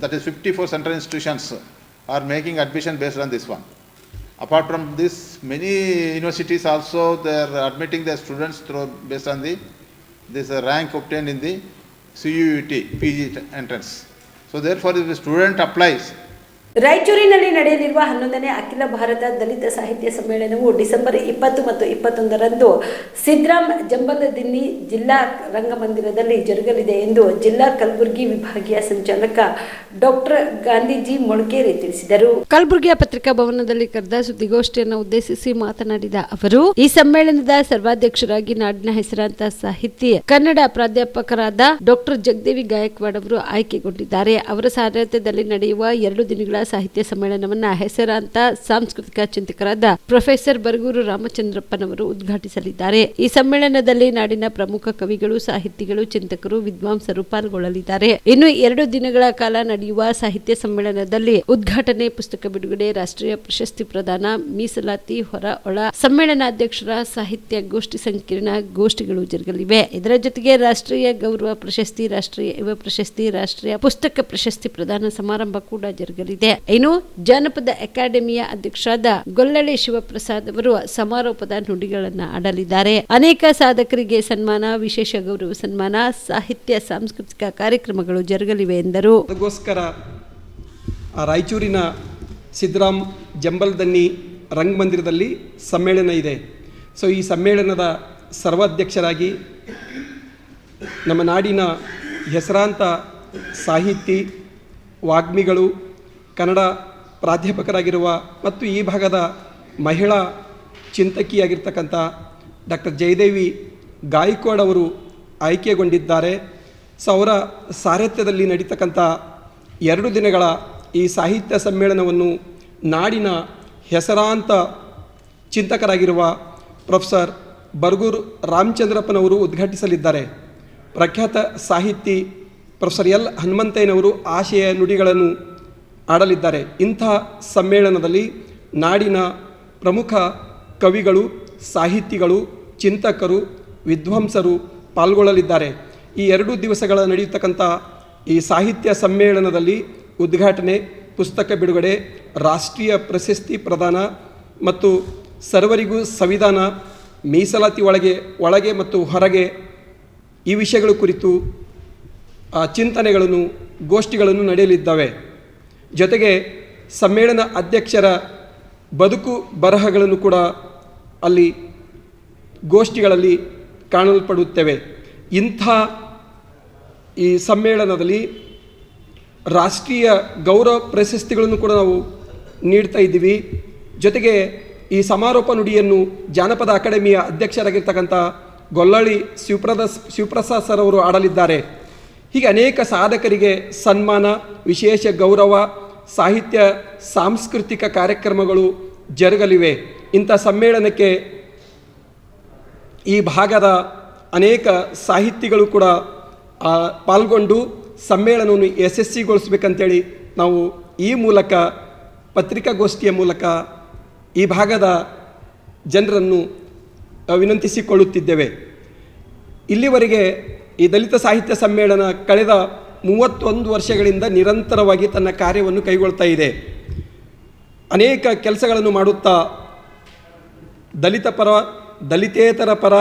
that is 54 central institutions are making admission based on this one. Apart from this, many universities also they are admitting their students based on this rank obtained in the CUET PG entrance. So therefore, if the student applies, ರಾಯಚೂರಿನಲ್ಲಿ ನಡೆಯಲಿರುವ 11ನೇ ಅಖಿಲ ಭಾರತ ದಲಿತ ಸಾಹಿತ್ಯ ಸಮ್ಮೇಳನವು ಡಿಸೆಂಬರ್ 20 ಮತ್ತು 21ರಂದು ಸಿದ್ರಾಮ್ ಜಂಬಲದಿನ್ನಿ ಜಿಲ್ಲಾ ರಂಗಮಂದಿರದಲ್ಲಿ ಜರುಗಲಿದೆ ಎಂದು ಜಿಲ್ಲಾ ಕಲಬುರಗಿ ವಿಭಾಗೀಯ ಸಂಚಾಲಕ ಡಾಕ್ಟರ್ ಗಾಂಧೀಜಿ ಮೊಳಕೇರಿ ತಿಳಿಸಿದರು. ಕಲಬುರಗಿಯ ಪತ್ರಿಕಾ ಭವನದಲ್ಲಿ ಕರೆದ ಸುದ್ದಿಗೋಷ್ಠಿಯನ್ನು ಉದ್ದೇಶಿಸಿ ಮಾತನಾಡಿದ ಅವರು, ಈ ಸಮ್ಮೇಳನದ ಸರ್ವಾಧ್ಯಕ್ಷರಾಗಿ ನಾಡಿನ ಹೆಸರಾಂತ ಸಾಹಿತಿ ಕನ್ನಡ ಪ್ರಾಧ್ಯಾಪಕರಾದ ಡಾಕ್ಟರ್ ಜಗದೇವಿ ಗಾಯಕ್ವಾಡ್ ಅವರು ಆಯ್ಕೆಗೊಂಡಿದ್ದಾರೆ. ಅವರ ಸಾರಥ್ಯದಲ್ಲಿ ನಡೆಯುವ 2 ದಿನಗಳ ಸಾಹಿತ್ಯ ಸಮ್ಮೇಳನವನ್ನ ಹೆಸರಾಂತ ಸಾಂಸ್ಕೃತಿಕ ಚಿಂತಕರಾದ ಪ್ರೊಫೆಸರ್ ಬರಗೂರು ರಾಮಚಂದ್ರಪ್ಪನವರು ಉದ್ಘಾಟಿಸಲಿದ್ದಾರೆ. ಈ ಸಮ್ಮೇಳನದಲ್ಲಿ ನಾಡಿನ ಪ್ರಮುಖ ಕವಿಗಳು, ಸಾಹಿತಿಗಳು, ಚಿಂತಕರು, ವಿದ್ವಾಂಸರು ಪಾಲ್ಗೊಳ್ಳಲಿದ್ದಾರೆ. ಇನ್ನು 2 ದಿನಗಳ ಕಾಲ ನಡೆಯುವ ಸಾಹಿತ್ಯ ಸಮ್ಮೇಳನದಲ್ಲಿ ಉದ್ಘಾಟನೆ, ಪುಸ್ತಕ ಬಿಡುಗಡೆ, ರಾಷ್ಟ್ರೀಯ ಪ್ರಶಸ್ತಿ ಪ್ರದಾನ, ಮೀಸಲಾತಿ, ಹೊರ ಒಳ ಸಮ್ಮೇಳನಾಧ್ಯಕ್ಷರ ಸಾಹಿತ್ಯ ಗೋಷ್ಠಿ ಸಂಕೀರ್ಣ ಗೋಷ್ಠಿಗಳು ಜರುಗಲಿವೆ. ಇದರ ಜೊತೆಗೆ ರಾಷ್ಟ್ರೀಯ ಗೌರವ ಪ್ರಶಸ್ತಿ, ರಾಷ್ಟ್ರೀಯ ಯುವ ಪ್ರಶಸ್ತಿ, ರಾಷ್ಟ್ರೀಯ ಪುಸ್ತಕ ಪ್ರಶಸ್ತಿ ಪ್ರದಾನ ಸಮಾರಂಭ ಕೂಡ ಜರುಗಲಿದೆ. ಇನ್ನು ಜಾನಪದ ಅಕಾಡೆಮಿಯ ಅಧ್ಯಕ್ಷರಾದ ಗೊಲ್ಲಳೆ ಶಿವಪ್ರಸಾದ್ ಅವರು ಸಮಾರೋಪದ ನುಡಿಗಳನ್ನು ಆಡಲಿದ್ದಾರೆ. ಅನೇಕ ಸಾಧಕರಿಗೆ ಸನ್ಮಾನ, ವಿಶೇಷ ಗೌರವ ಸನ್ಮಾನ, ಸಾಹಿತ್ಯ ಸಾಂಸ್ಕೃತಿಕ ಕಾರ್ಯಕ್ರಮಗಳು ಜರುಗಲಿವೆ ಎಂದರು. ಅದಕ್ಕೋಸ್ಕರ ರಾಯಚೂರಿನ ಸಿದ್ರಾಮ್ ಜಂಬಲದನ್ನಿ ರಂಗಮಂದಿರದಲ್ಲಿ ಸಮ್ಮೇಳನ ಇದೆ. ಸೊ ಈ ಸಮ್ಮೇಳನದ ಸರ್ವಾಧ್ಯಕ್ಷರಾಗಿ ನಮ್ಮ ನಾಡಿನ ಹೆಸರಾಂತ ಸಾಹಿತಿ, ವಾಗ್ಮಿಗಳು, ಕನ್ನಡ ಪ್ರಾಧ್ಯಾಪಕರಾಗಿರುವ ಮತ್ತು ಈ ಭಾಗದ ಮಹಿಳಾ ಚಿಂತಕಿಯಾಗಿರ್ತಕ್ಕಂಥ ಡಾಕ್ಟರ್ ಜಯದೇವಿ ಗಾಯಕ್ವಾಡ್ ಅವರು ಆಯ್ಕೆಗೊಂಡಿದ್ದಾರೆ. ಸೊ ಅವರ ಸಾರಥ್ಯದಲ್ಲಿ ನಡೀತಕ್ಕಂಥ 2 ದಿನಗಳ ಈ ಸಾಹಿತ್ಯ ಸಮ್ಮೇಳನವನ್ನು ನಾಡಿನ ಹೆಸರಾಂತ ಚಿಂತಕರಾಗಿರುವ ಪ್ರೊಫೆಸರ್ ಬರಗೂರು ರಾಮಚಂದ್ರಪ್ಪನವರು ಉದ್ಘಾಟಿಸಲಿದ್ದಾರೆ. ಪ್ರಖ್ಯಾತ ಸಾಹಿತಿ ಪ್ರೊಫೆಸರ್ ಎಲ್ ಹನುಮಂತಯ್ಯನವರು ಆಶಯ ನುಡಿಗಳನ್ನು ಆಡಲಿದ್ದಾರೆ. ಇಂಥ ಸಮ್ಮೇಳನದಲ್ಲಿ ನಾಡಿನ ಪ್ರಮುಖ ಕವಿಗಳು, ಸಾಹಿತಿಗಳು, ಚಿಂತಕರು, ವಿದ್ವಾಂಸರು ಪಾಲ್ಗೊಳ್ಳಲಿದ್ದಾರೆ. ಈ 2 ದಿವಸಗಳ ನಡೆಯತಕ್ಕಂಥ ಈ ಸಾಹಿತ್ಯ ಸಮ್ಮೇಳನದಲ್ಲಿ ಉದ್ಘಾಟನೆ, ಪುಸ್ತಕ ಬಿಡುಗಡೆ, ರಾಷ್ಟ್ರೀಯ ಪ್ರಶಸ್ತಿ ಪ್ರದಾನ ಮತ್ತು ಸರ್ವರಿಗೂ ಸಂವಿಧಾನ, ಮೀಸಲಾತಿ ಒಳಗೆ ಮತ್ತು ಹೊರಗೆ ಈ ವಿಷಯಗಳ ಕುರಿತು ಚಿಂತನೆಗಳನ್ನು, ಗೋಷ್ಠಿಗಳನ್ನು ನಡೆಯಲಿದ್ದಾವೆ. ಜೊತೆಗೆ ಸಮ್ಮೇಳನ ಅಧ್ಯಕ್ಷರ ಬದುಕು ಬರಹಗಳನ್ನು ಕೂಡ ಅಲ್ಲಿ ಗೋಷ್ಠಿಗಳಲ್ಲಿ ಕಾಣಲ್ಪಡುತ್ತವೆ. ಇಂಥ ಈ ಸಮ್ಮೇಳನದಲ್ಲಿ ರಾಷ್ಟ್ರೀಯ ಗೌರವ ಪ್ರಶಸ್ತಿಗಳನ್ನು ಕೂಡ ನಾವು ನೀಡ್ತಾ ಇದ್ದೀವಿ. ಜೊತೆಗೆ ಈ ಸಮಾರೋಪ ನುಡಿಯನ್ನು ಜಾನಪದ ಅಕಾಡೆಮಿಯ ಅಧ್ಯಕ್ಷರಾಗಿರ್ತಕ್ಕಂಥ ಗೊಲ್ಲಳ್ಳಿ ಶಿವಪ್ರಸಾದ್ ಸರ್ ಅವರು ಆಡಲಿದ್ದಾರೆ. ಹೀಗೆ ಅನೇಕ ಸಾಧಕರಿಗೆ ಸನ್ಮಾನ, ವಿಶೇಷ ಗೌರವ, ಸಾಹಿತ್ಯ, ಸಾಂಸ್ಕೃತಿಕ ಕಾರ್ಯಕ್ರಮಗಳು ಜರುಗಲಿವೆ. ಇಂಥ ಸಮ್ಮೇಳನಕ್ಕೆ ಈ ಭಾಗದ ಅನೇಕ ಸಾಹಿತಿಗಳು ಕೂಡ ಪಾಲ್ಗೊಂಡು ಸಮ್ಮೇಳನವನ್ನು ಯಶಸ್ವಿಗೊಳಿಸಬೇಕಂತೇಳಿ ನಾವು ಈ ಮೂಲಕ, ಪತ್ರಿಕಾಗೋಷ್ಠಿಯ ಮೂಲಕ ಈ ಭಾಗದ ಜನರನ್ನು ವಿನಂತಿಸಿಕೊಳ್ಳುತ್ತಿದ್ದೇವೆ. ಇಲ್ಲಿವರೆಗೆ ಈ ದಲಿತ ಸಾಹಿತ್ಯ ಸಮ್ಮೇಳನ ಕಳೆದ 31 ವರ್ಷಗಳಿಂದ ನಿರಂತರವಾಗಿ ತನ್ನ ಕಾರ್ಯವನ್ನು ಕೈಗೊಳ್ತಾ ಇದೆ. ಅನೇಕ ಕೆಲಸಗಳನ್ನು ಮಾಡುತ್ತಾ ದಲಿತ ಪರ, ದಲಿತೇತರ ಪರ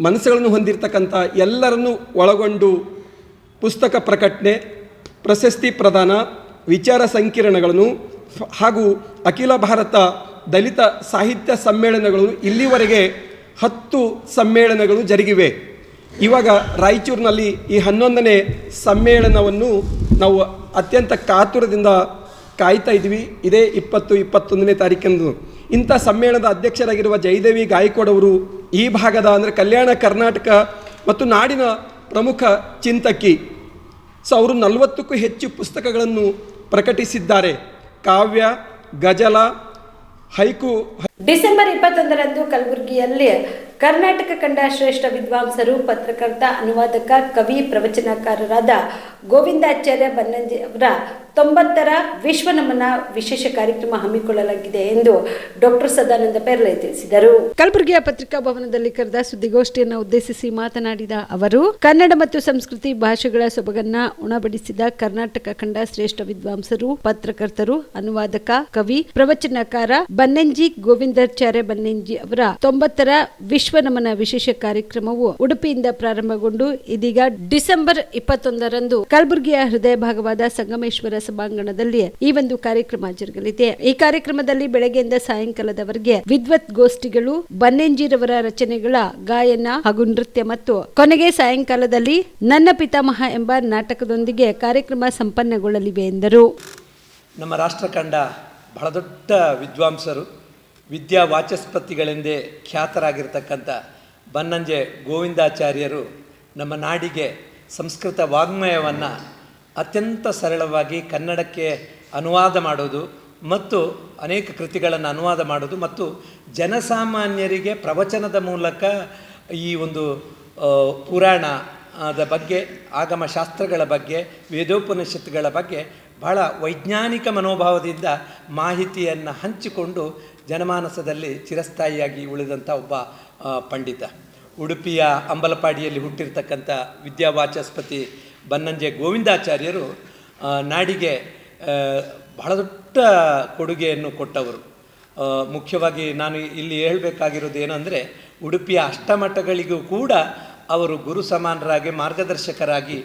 ಮನಸ್ಸುಗಳನ್ನು ಹೊಂದಿರತಕ್ಕಂಥ ಎಲ್ಲರನ್ನೂ ಒಳಗೊಂಡು ಪುಸ್ತಕ ಪ್ರಕಟಣೆ, ಪ್ರಶಸ್ತಿ ಪ್ರದಾನ, ವಿಚಾರ ಸಂಕಿರಣಗಳನ್ನು ಹಾಗೂ ಅಖಿಲ ಭಾರತ ದಲಿತ ಸಾಹಿತ್ಯ ಸಮ್ಮೇಳನಗಳು ಇಲ್ಲಿವರೆಗೆ 10 ಸಮ್ಮೇಳನಗಳು ಜರುಗಿವೆ. ಇವಾಗ ರಾಯಚೂರಿನಲ್ಲಿ ಈ 11ನೇ ಸಮ್ಮೇಳನವನ್ನು ನಾವು ಅತ್ಯಂತ ಕಾತುರದಿಂದ ಕಾಯ್ತಾ ಇದ್ವಿ. ಇದೇ 20-21ನೇ ತಾರೀಕಂದು ಇಂಥ ಸಮ್ಮೇಳನದ ಅಧ್ಯಕ್ಷರಾಗಿರುವ ಜಯದೇವಿ ಗಾಯಕವಾಡ್ ಅವರು ಈ ಭಾಗದ ಅಂದರೆ ಕಲ್ಯಾಣ ಕರ್ನಾಟಕ ಮತ್ತು ನಾಡಿನ ಪ್ರಮುಖ ಚಿಂತಕಿ. ಅವರು 40ಕ್ಕೂ ಹೆಚ್ಚು ಪುಸ್ತಕಗಳನ್ನು ಪ್ರಕಟಿಸಿದ್ದಾರೆ. ಕಾವ್ಯ, ಗಜಲ, ಹೈಕು. ಡಿಸೆಂಬರ್ 21ರಂದು ಕಲಬುರಗಿಯಲ್ಲಿ ಕರ್ನಾಟಕ ಕಂಡ ಶ್ರೇಷ್ಠ ವಿದ್ವಾಂಸರು, ಪತ್ರಕರ್ತ, ಅನುವಾದಕ, ಕವಿ, ಪ್ರವಚನಕಾರರಾದ ಗೋವಿಂದಾಚಾರ್ಯ ಬನ್ನಂಜಿ ಅವರ 90ರ ವಿಶ್ವ ನಮನ ವಿಶೇಷ ಕಾರ್ಯಕ್ರಮ ಹಮ್ಮಿಕೊಳ್ಳಲಾಗಿದೆ ಎಂದು ಡಾಕ್ಟರ್ ಸದಾನಂದ ಪೆರ್ಲೆ ತಿಳಿಸಿದರು. ಕಲಬುರಗಿಯ ಪತ್ರಿಕಾ ಭವನದಲ್ಲಿ ಕರೆದ ಸುದ್ದಿಗೋಷ್ಠಿಯನ್ನು ಉದ್ದೇಶಿಸಿ ಮಾತನಾಡಿದ ಅವರು, ಕನ್ನಡ ಮತ್ತು ಸಂಸ್ಕೃತಿ ಭಾಷೆಗಳ ಸೊಬಗನ್ನ ಉಣಬಡಿಸಿದ ಕರ್ನಾಟಕ ಕಂಡ ಶ್ರೇಷ್ಠ ವಿದ್ವಾಂಸರು, ಪತ್ರಕರ್ತರು, ಅನುವಾದಕ, ಕವಿ, ಪ್ರವಚನಕಾರ ಬನ್ನಂಜಿ ಗೋವಿಂದಾಚಾರ್ಯ ಬನ್ನಂಜಿ ಅವರ 90ರ ವಿಶ್ವ ನಮನ ವಿಶೇಷ ಕಾರ್ಯಕ್ರಮವು ಉಡುಪಿಯಿಂದ ಪ್ರಾರಂಭಗೊಂಡು ಇದೀಗ ಡಿಸೆಂಬರ್ 21ರಂದು ಕಲಬುರಗಿಯ ಹೃದಯ ಭಾಗವಾದ ಸಂಗಮೇಶ್ವರ ಸಭಾಂಗಣದಲ್ಲಿ ಈ ಒಂದು ಕಾರ್ಯಕ್ರಮ ಜರುಗಲಿದೆ. ಈ ಕಾರ್ಯಕ್ರಮದಲ್ಲಿ ಬೆಳಗ್ಗೆಯಿಂದ ಸಾಯಂಕಾಲದವರೆಗೆ ವಿದ್ವತ್ ಗೋಷ್ಠಿಗಳು, ಬನ್ನಂಜಿರವರ ರಚನೆಗಳ ಗಾಯನ ಹಾಗೂ ನೃತ್ಯ ಮತ್ತು ಕೊನೆಗೆ ಸಾಯಂಕಾಲದಲ್ಲಿ ನನ್ನ ಪಿತಾಮಹ ಎಂಬ ನಾಟಕದೊಂದಿಗೆ ಕಾರ್ಯಕ್ರಮ ಸಂಪನ್ನಗೊಳ್ಳಲಿವೆ ಎಂದರು. ನಮ್ಮ ರಾಷ್ಟ್ರ ಕಂಡ ಬಹಳ ದೊಡ್ಡ ವಿದ್ವಾಂಸರು, ವಿದ್ಯಾ ವಾಚಸ್ಪತಿಗಳೆಂದೇ ಖ್ಯಾತರಾಗಿರ್ತಕ್ಕಂಥ ಬನ್ನಂಜೆ ಗೋವಿಂದಾಚಾರ್ಯರು ನಮ್ಮ ನಾಡಿಗೆ ಸಂಸ್ಕೃತ ವಾಗ್ಮಯವನ್ನು ಅತ್ಯಂತ ಸರಳವಾಗಿ ಕನ್ನಡಕ್ಕೆ ಅನುವಾದ ಮಾಡೋದು ಮತ್ತು ಅನೇಕ ಕೃತಿಗಳನ್ನು ಅನುವಾದ ಮಾಡೋದು ಮತ್ತು ಜನಸಾಮಾನ್ಯರಿಗೆ ಪ್ರವಚನದ ಮೂಲಕ ಈ ಒಂದು ಪುರಾಣದ ಬಗ್ಗೆ, ಆಗಮಶಾಸ್ತ್ರಗಳ ಬಗ್ಗೆ, ವೇದೋಪನಿಷತ್ತುಗಳ ಬಗ್ಗೆ ಬಹಳ ವೈಜ್ಞಾನಿಕ ಮನೋಭಾವದಿಂದ ಮಾಹಿತಿಯನ್ನು ಹಂಚಿಕೊಂಡು ಜನಮಾನಸದಲ್ಲಿ ಚಿರಸ್ಥಾಯಿಯಾಗಿ ಉಳಿದಂಥ ಒಬ್ಬ ಪಂಡಿತ. ಉಡುಪಿಯ ಅಂಬಲಪಾಡಿಯಲ್ಲಿ ಹುಟ್ಟಿರ್ತಕ್ಕಂಥ ವಿದ್ಯಾವಾಚಸ್ಪತಿ ಬನ್ನಂಜೆ ಗೋವಿಂದಾಚಾರ್ಯರು ನಾಡಿಗೆ ಬಹಳ ದೊಡ್ಡ ಕೊಡುಗೆಯನ್ನು ಕೊಟ್ಟವರು. ಮುಖ್ಯವಾಗಿ ನಾನು ಇಲ್ಲಿ ಹೇಳಬೇಕಾಗಿರೋದು ಏನಂದರೆ, ಉಡುಪಿಯ ಅಷ್ಟಮಠಗಳಿಗೂ ಕೂಡ ಅವರು ಗುರು ಸಮಾನರಾಗಿ, ಮಾರ್ಗದರ್ಶಕರಾಗಿ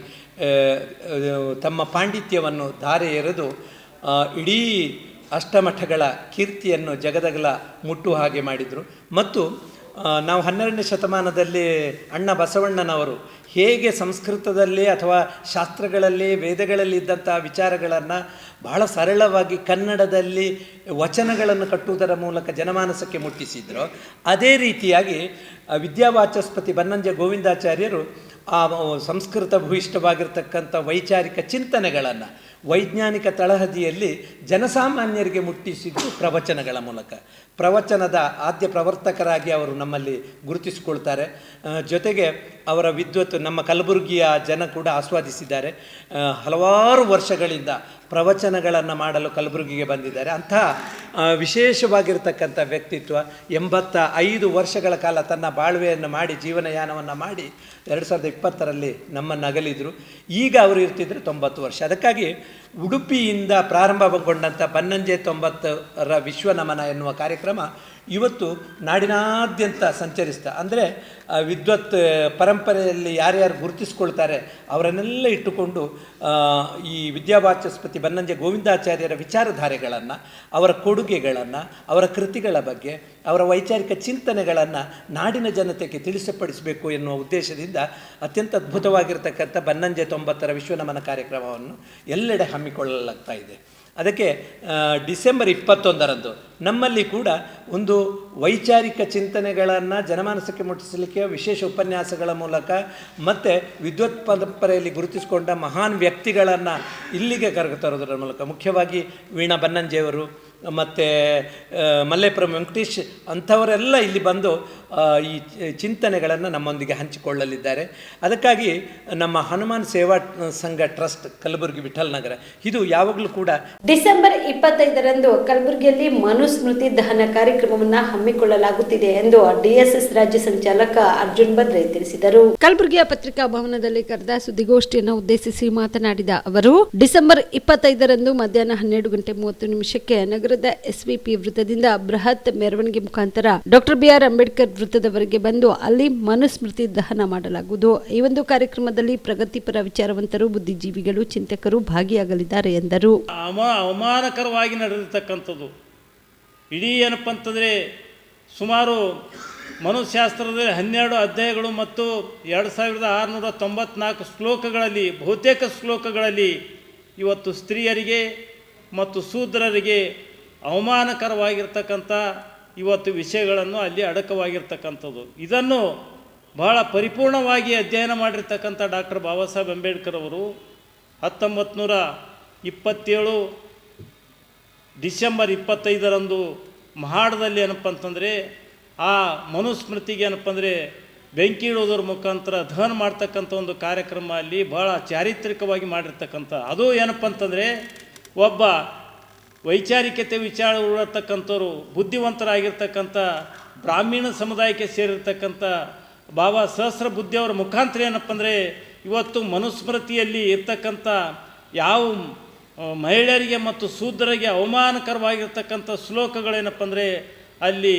ತಮ್ಮ ಪಾಂಡಿತ್ಯವನ್ನು ಧಾರೆ ಎರೆದು ಇಡೀ ಅಷ್ಟಮಠಗಳ ಕೀರ್ತಿಯನ್ನು ಜಗದಗಲ ಮುಟ್ಟು ಹಾಗೆ ಮಾಡಿದರು. ಮತ್ತು ನಾವು 12ನೇ ಶತಮಾನದಲ್ಲಿ ಅಣ್ಣ ಬಸವಣ್ಣನವರು ಹೇಗೆ ಸಂಸ್ಕೃತದಲ್ಲಿ ಅಥವಾ ಶಾಸ್ತ್ರಗಳಲ್ಲಿ, ವೇದಗಳಲ್ಲಿ ಇದ್ದಂಥ ವಿಚಾರಗಳನ್ನು ಬಹಳ ಸರಳವಾಗಿ ಕನ್ನಡದಲ್ಲಿ ವಚನಗಳನ್ನು ಕಟ್ಟುವುದರ ಮೂಲಕ ಜನಮಾನಸಕ್ಕೆ ಮುಟ್ಟಿಸಿದ್ರು, ಅದೇ ರೀತಿಯಾಗಿ ವಿದ್ಯಾವಾಚಸ್ಪತಿ ಬನ್ನಂಜೆ ಗೋವಿಂದಾಚಾರ್ಯರು ಆ ಸಂಸ್ಕೃತ ಭೂಯಿಷ್ಠವಾಗಿರ್ತಕ್ಕಂಥ ವೈಚಾರಿಕ ಚಿಂತನೆಗಳನ್ನು ವೈಜ್ಞಾನಿಕ ತಳಹದಿಯಲ್ಲಿ ಜನಸಾಮಾನ್ಯರಿಗೆ ಮುಟ್ಟಿಸಿದ್ದು ಪ್ರವಚನಗಳ ಮೂಲಕ. ಪ್ರವಚನದ ಆದ್ಯ ಪ್ರವರ್ತಕರಾಗಿ ಅವರು ನಮ್ಮಲ್ಲಿ ಗುರುತಿಸಿಕೊಳ್ತಾರೆ. ಜೊತೆಗೆ ಅವರ ವಿದ್ವತ್ತು ನಮ್ಮ ಕಲಬುರಗಿಯ ಜನ ಕೂಡ ಆಸ್ವಾದಿಸಿದ್ದಾರೆ. ಹಲವಾರು ವರ್ಷಗಳಿಂದ ಪ್ರವಚನಗಳನ್ನು ಮಾಡಲು ಕಲಬುರಗಿಗೆ ಬಂದಿದ್ದಾರೆ. ಅಂತಹ ವಿಶೇಷವಾಗಿರ್ತಕ್ಕಂಥ ವ್ಯಕ್ತಿತ್ವ. 85 ವರ್ಷಗಳ ಕಾಲ ತನ್ನ ಬಾಳ್ವೆಯನ್ನು ಮಾಡಿ ಜೀವನಯಾನವನ್ನು ಮಾಡಿ 2020ರಲ್ಲಿ ನಮ್ಮನ್ನು ಅಗಲಿದರು. ಈಗ ಅವರು ಇರ್ತಿದ್ರು 90 ವರ್ಷ. ಅದಕ್ಕಾಗಿ ಉಡುಪಿಯಿಂದ ಪ್ರಾರಂಭಗೊಂಡಂಥ ಬನ್ನಂಜೆ 90ರ ವಿಶ್ವನಮನ ಎನ್ನುವ ಕಾರ್ಯಕ್ರಮ ಇವತ್ತು ನಾಡಿನಾದ್ಯಂತ ಸಂಚರಿಸ್ತಾ, ಅಂದರೆ ವಿದ್ವತ್ ಪರಂಪರೆಯಲ್ಲಿ ಯಾರ್ಯಾರು ಗುರುತಿಸ್ಕೊಳ್ತಾರೆ ಅವರನ್ನೆಲ್ಲ ಇಟ್ಟುಕೊಂಡು ಈ ವಿದ್ಯಾವಾಚಸ್ಪತಿ ಬನ್ನಂಜೆ ಗೋವಿಂದಾಚಾರ್ಯರ ವಿಚಾರಧಾರೆಗಳನ್ನು, ಅವರ ಕೊಡುಗೆಗಳನ್ನು, ಅವರ ಕೃತಿಗಳ ಬಗ್ಗೆ, ಅವರ ವೈಚಾರಿಕ ಚಿಂತನೆಗಳನ್ನು ನಾಡಿನ ಜನತೆಗೆ ತಿಳಿಸಪಡಿಸಬೇಕು ಎನ್ನುವ ಉದ್ದೇಶದಿಂದ ಅತ್ಯಂತ ಅದ್ಭುತವಾಗಿರ್ತಕ್ಕಂಥ ಬನ್ನಂಜೆ 90ರ ವಿಶ್ವನಮನ ಕಾರ್ಯಕ್ರಮವನ್ನು ಎಲ್ಲೆಡೆ ಹಮ್ಮಿಕೊಳ್ಳಲಾಗ್ತಾ ಇದೆ. ಅದಕ್ಕೆ ಡಿಸೆಂಬರ್ 21ರಂದು ನಮ್ಮಲ್ಲಿ ಕೂಡ ಒಂದು ವೈಚಾರಿಕ ಚಿಂತನೆಗಳನ್ನು ಜನಮಾನಸಕ್ಕೆ ಮುಟ್ಟಿಸಲಿಕ್ಕೆ ವಿಶೇಷ ಉಪನ್ಯಾಸಗಳ ಮೂಲಕ ಮತ್ತು ವಿದ್ವತ್ ಪರಂಪರೆಯಲ್ಲಿ ಗುರುತಿಸಿಕೊಂಡ ಮಹಾನ್ ವ್ಯಕ್ತಿಗಳನ್ನು ಇಲ್ಲಿಗೆ ಕರೆತರೋದರ ಮೂಲಕ, ಮುಖ್ಯವಾಗಿ ವೀಣಾ ಬನ್ನಂಜೆಯವರು ಮತ್ತು ಮಲ್ಲೇಪುರಂ ವೆಂಕಟೇಶ್ ಅಂಥವರೆಲ್ಲ ಇಲ್ಲಿ ಬಂದು ಈ ಚಿಂತನೆಗಳನ್ನು ನಮ್ಮೊಂದಿಗೆ ಹಂಚಿಕೊಳ್ಳಲಿದ್ದಾರೆ. ಅದಕ್ಕಾಗಿ ನಮ್ಮ ಹನುಮಾನ್ ಸೇವಾ ಸಂಘ ಟ್ರಸ್ಟ್ ಕಲಬುರಗಿ ವಿಠಲ್ ನಗರ ಇದು ಯಾವಾಗಲೂ ಕೂಡ ಡಿಸೆಂಬರ್ 25ರಂದು ಕಲಬುರಗಿಯಲ್ಲಿ ಮನುಸ್ಮೃತಿ ದಹನ ಕಾರ್ಯಕ್ರಮವನ್ನು ಹಮ್ಮಿಕೊಳ್ಳಲಾಗುತ್ತಿದೆ ಎಂದು DSS ರಾಜ್ಯ ಸಂಚಾಲಕ ಅರ್ಜುನ್ ಬದ್ರೆ ತಿಳಿಸಿದರು. ಕಲಬುರಗಿಯ ಪತ್ರಿಕಾ ಭವನದಲ್ಲಿ ಕರೆದ ಸುದ್ದಿಗೋಷ್ಠಿಯನ್ನು ಉದ್ದೇಶಿಸಿ ಮಾತನಾಡಿದ ಅವರು, ಡಿಸೆಂಬರ್ 25ರಂದು ಮಧ್ಯಾಹ್ನ 12:30 ನಗರದ SVP ವೃತ್ತದಿಂದ ಬೃಹತ್ ಮೆರವಣಿಗೆ ಮುಖಾಂತರ ಡಾಕ್ಟರ್ BR ಅಂಬೇಡ್ಕರ್ ವೃತ್ತದವರೆಗೆ ಬಂದು ಅಲ್ಲಿ ಮನುಸ್ಮೃತಿ ದಹನ ಮಾಡಲಾಗುವುದು. ಈ ಒಂದು ಕಾರ್ಯಕ್ರಮದಲ್ಲಿ ಪ್ರಗತಿಪರ ವಿಚಾರವಂತರು, ಬುದ್ಧಿಜೀವಿಗಳು, ಚಿಂತಕರು ಭಾಗಿಯಾಗಲಿದ್ದಾರೆ ಎಂದರು. ಅವಮಾನಕರವಾಗಿ ನಡೆದಿರ್ತಕ್ಕಂಥದ್ದು ಇಡೀ ಏನಪ್ಪ ಅಂತಂದರೆ ಸುಮಾರು ಮನುಶಾಸ್ತ್ರದಲ್ಲಿ 12 ಅಧ್ಯಾಯಗಳು ಮತ್ತು 2694 ಶ್ಲೋಕಗಳಲ್ಲಿ, ಬಹುತೇಕ ಶ್ಲೋಕಗಳಲ್ಲಿ ಇವತ್ತು ಸ್ತ್ರೀಯರಿಗೆ ಮತ್ತು ಶೂದ್ರರಿಗೆ ಅವಮಾನಕರವಾಗಿರ್ತಕ್ಕಂಥ ಇವತ್ತು ವಿಷಯಗಳನ್ನು ಅಲ್ಲಿ ಅಡಕವಾಗಿರ್ತಕ್ಕಂಥದ್ದು. ಇದನ್ನು ಬಹಳ ಪರಿಪೂರ್ಣವಾಗಿ ಅಧ್ಯಯನ ಮಾಡಿರ್ತಕ್ಕಂಥ ಡಾಕ್ಟರ್ ಬಾಬಾ ಸಾಹೇಬ್ ಅಂಬೇಡ್ಕರ್ ಅವರು 1927 ಡಿಸೆಂಬರ್ 25ರಂದು ಮಹಾಡದಲ್ಲಿ ಏನಪ್ಪ ಅಂತಂದರೆ ಆ ಮನುಸ್ಮೃತಿಗೆ ಏನಪ್ಪ ಅಂದರೆ ಬೆಂಕಿ ಇಡೋದ್ರ ಮುಖಾಂತರ ದಹನ ಮಾಡ್ತಕ್ಕಂಥ ಒಂದು ಕಾರ್ಯಕ್ರಮ ಅಲ್ಲಿ ಭಾಳ ಚಾರಿತ್ರಿಕವಾಗಿ ಮಾಡಿರ್ತಕ್ಕಂಥ. ಅದು ಏನಪ್ಪ ಅಂತಂದರೆ ಒಬ್ಬ ವೈಚಾರಿಕತೆ ವಿಚಾರ ಉಳ್ಳತಕ್ಕಂಥವ್ರು, ಬುದ್ಧಿವಂತರಾಗಿರ್ತಕ್ಕಂಥ ಬ್ರಾಹ್ಮಣ ಸಮುದಾಯಕ್ಕೆ ಸೇರಿರ್ತಕ್ಕಂಥ ಬಾಬಾ ಸಹಸ್ರ ಬುದ್ಧಿಯವರ ಮುಖಾಂತರ ಏನಪ್ಪ ಅಂದರೆ ಇವತ್ತು ಮನುಸ್ಮೃತಿಯಲ್ಲಿ ಇರ್ತಕ್ಕಂಥ ಯಾವ ಮಹಿಳೆಯರಿಗೆ ಮತ್ತು ಶೂದ್ರರಿಗೆ ಅವಮಾನಕರವಾಗಿರ್ತಕ್ಕಂಥ ಶ್ಲೋಕಗಳೇನಪ್ಪ ಅಂದರೆ ಅಲ್ಲಿ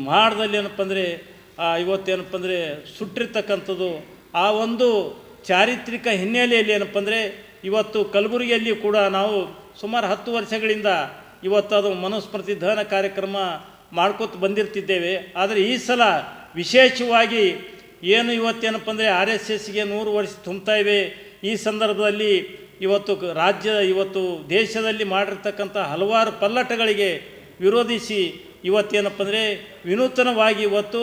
ಮಾಡದಲ್ಲಿ ಏನಪ್ಪ ಅಂದರೆ ಇವತ್ತೇನಪ್ಪ ಅಂದರೆ ಸುಟ್ಟಿರ್ತಕ್ಕಂಥದ್ದು. ಆ ಒಂದು ಚಾರಿತ್ರಿಕ ಹಿನ್ನೆಲೆಯಲ್ಲಿ ಏನಪ್ಪ ಅಂದರೆ ಇವತ್ತು ಕಲಬುರಗಿಯಲ್ಲಿ ಕೂಡ ನಾವು ಸುಮಾರು 10 ವರ್ಷಗಳಿಂದ ಇವತ್ತು ಅದು ಮನುಸ್ಮೃತಿ ದಹನ ಕಾರ್ಯಕ್ರಮ ಮಾಡ್ಕೊತ ಬಂದಿರ್ತಿದ್ದೇವೆ. ಆದರೆ ಈ ಸಲ ವಿಶೇಷವಾಗಿ ಏನು ಇವತ್ತೇನಪ್ಪ ಅಂದರೆ RSSಗೆ 100 ವರ್ಷ ತುಂಬ್ತಾ ಇವೆ. ಈ ಸಂದರ್ಭದಲ್ಲಿ ಇವತ್ತು ಇವತ್ತು ದೇಶದಲ್ಲಿ ಮಾಡಿರ್ತಕ್ಕಂಥ ಹಲವಾರು ಪಲ್ಲಟಗಳಿಗೆ ವಿರೋಧಿಸಿ ಇವತ್ತೇನಪ್ಪ ಅಂದರೆ ವಿನೂತನವಾಗಿ ಇವತ್ತು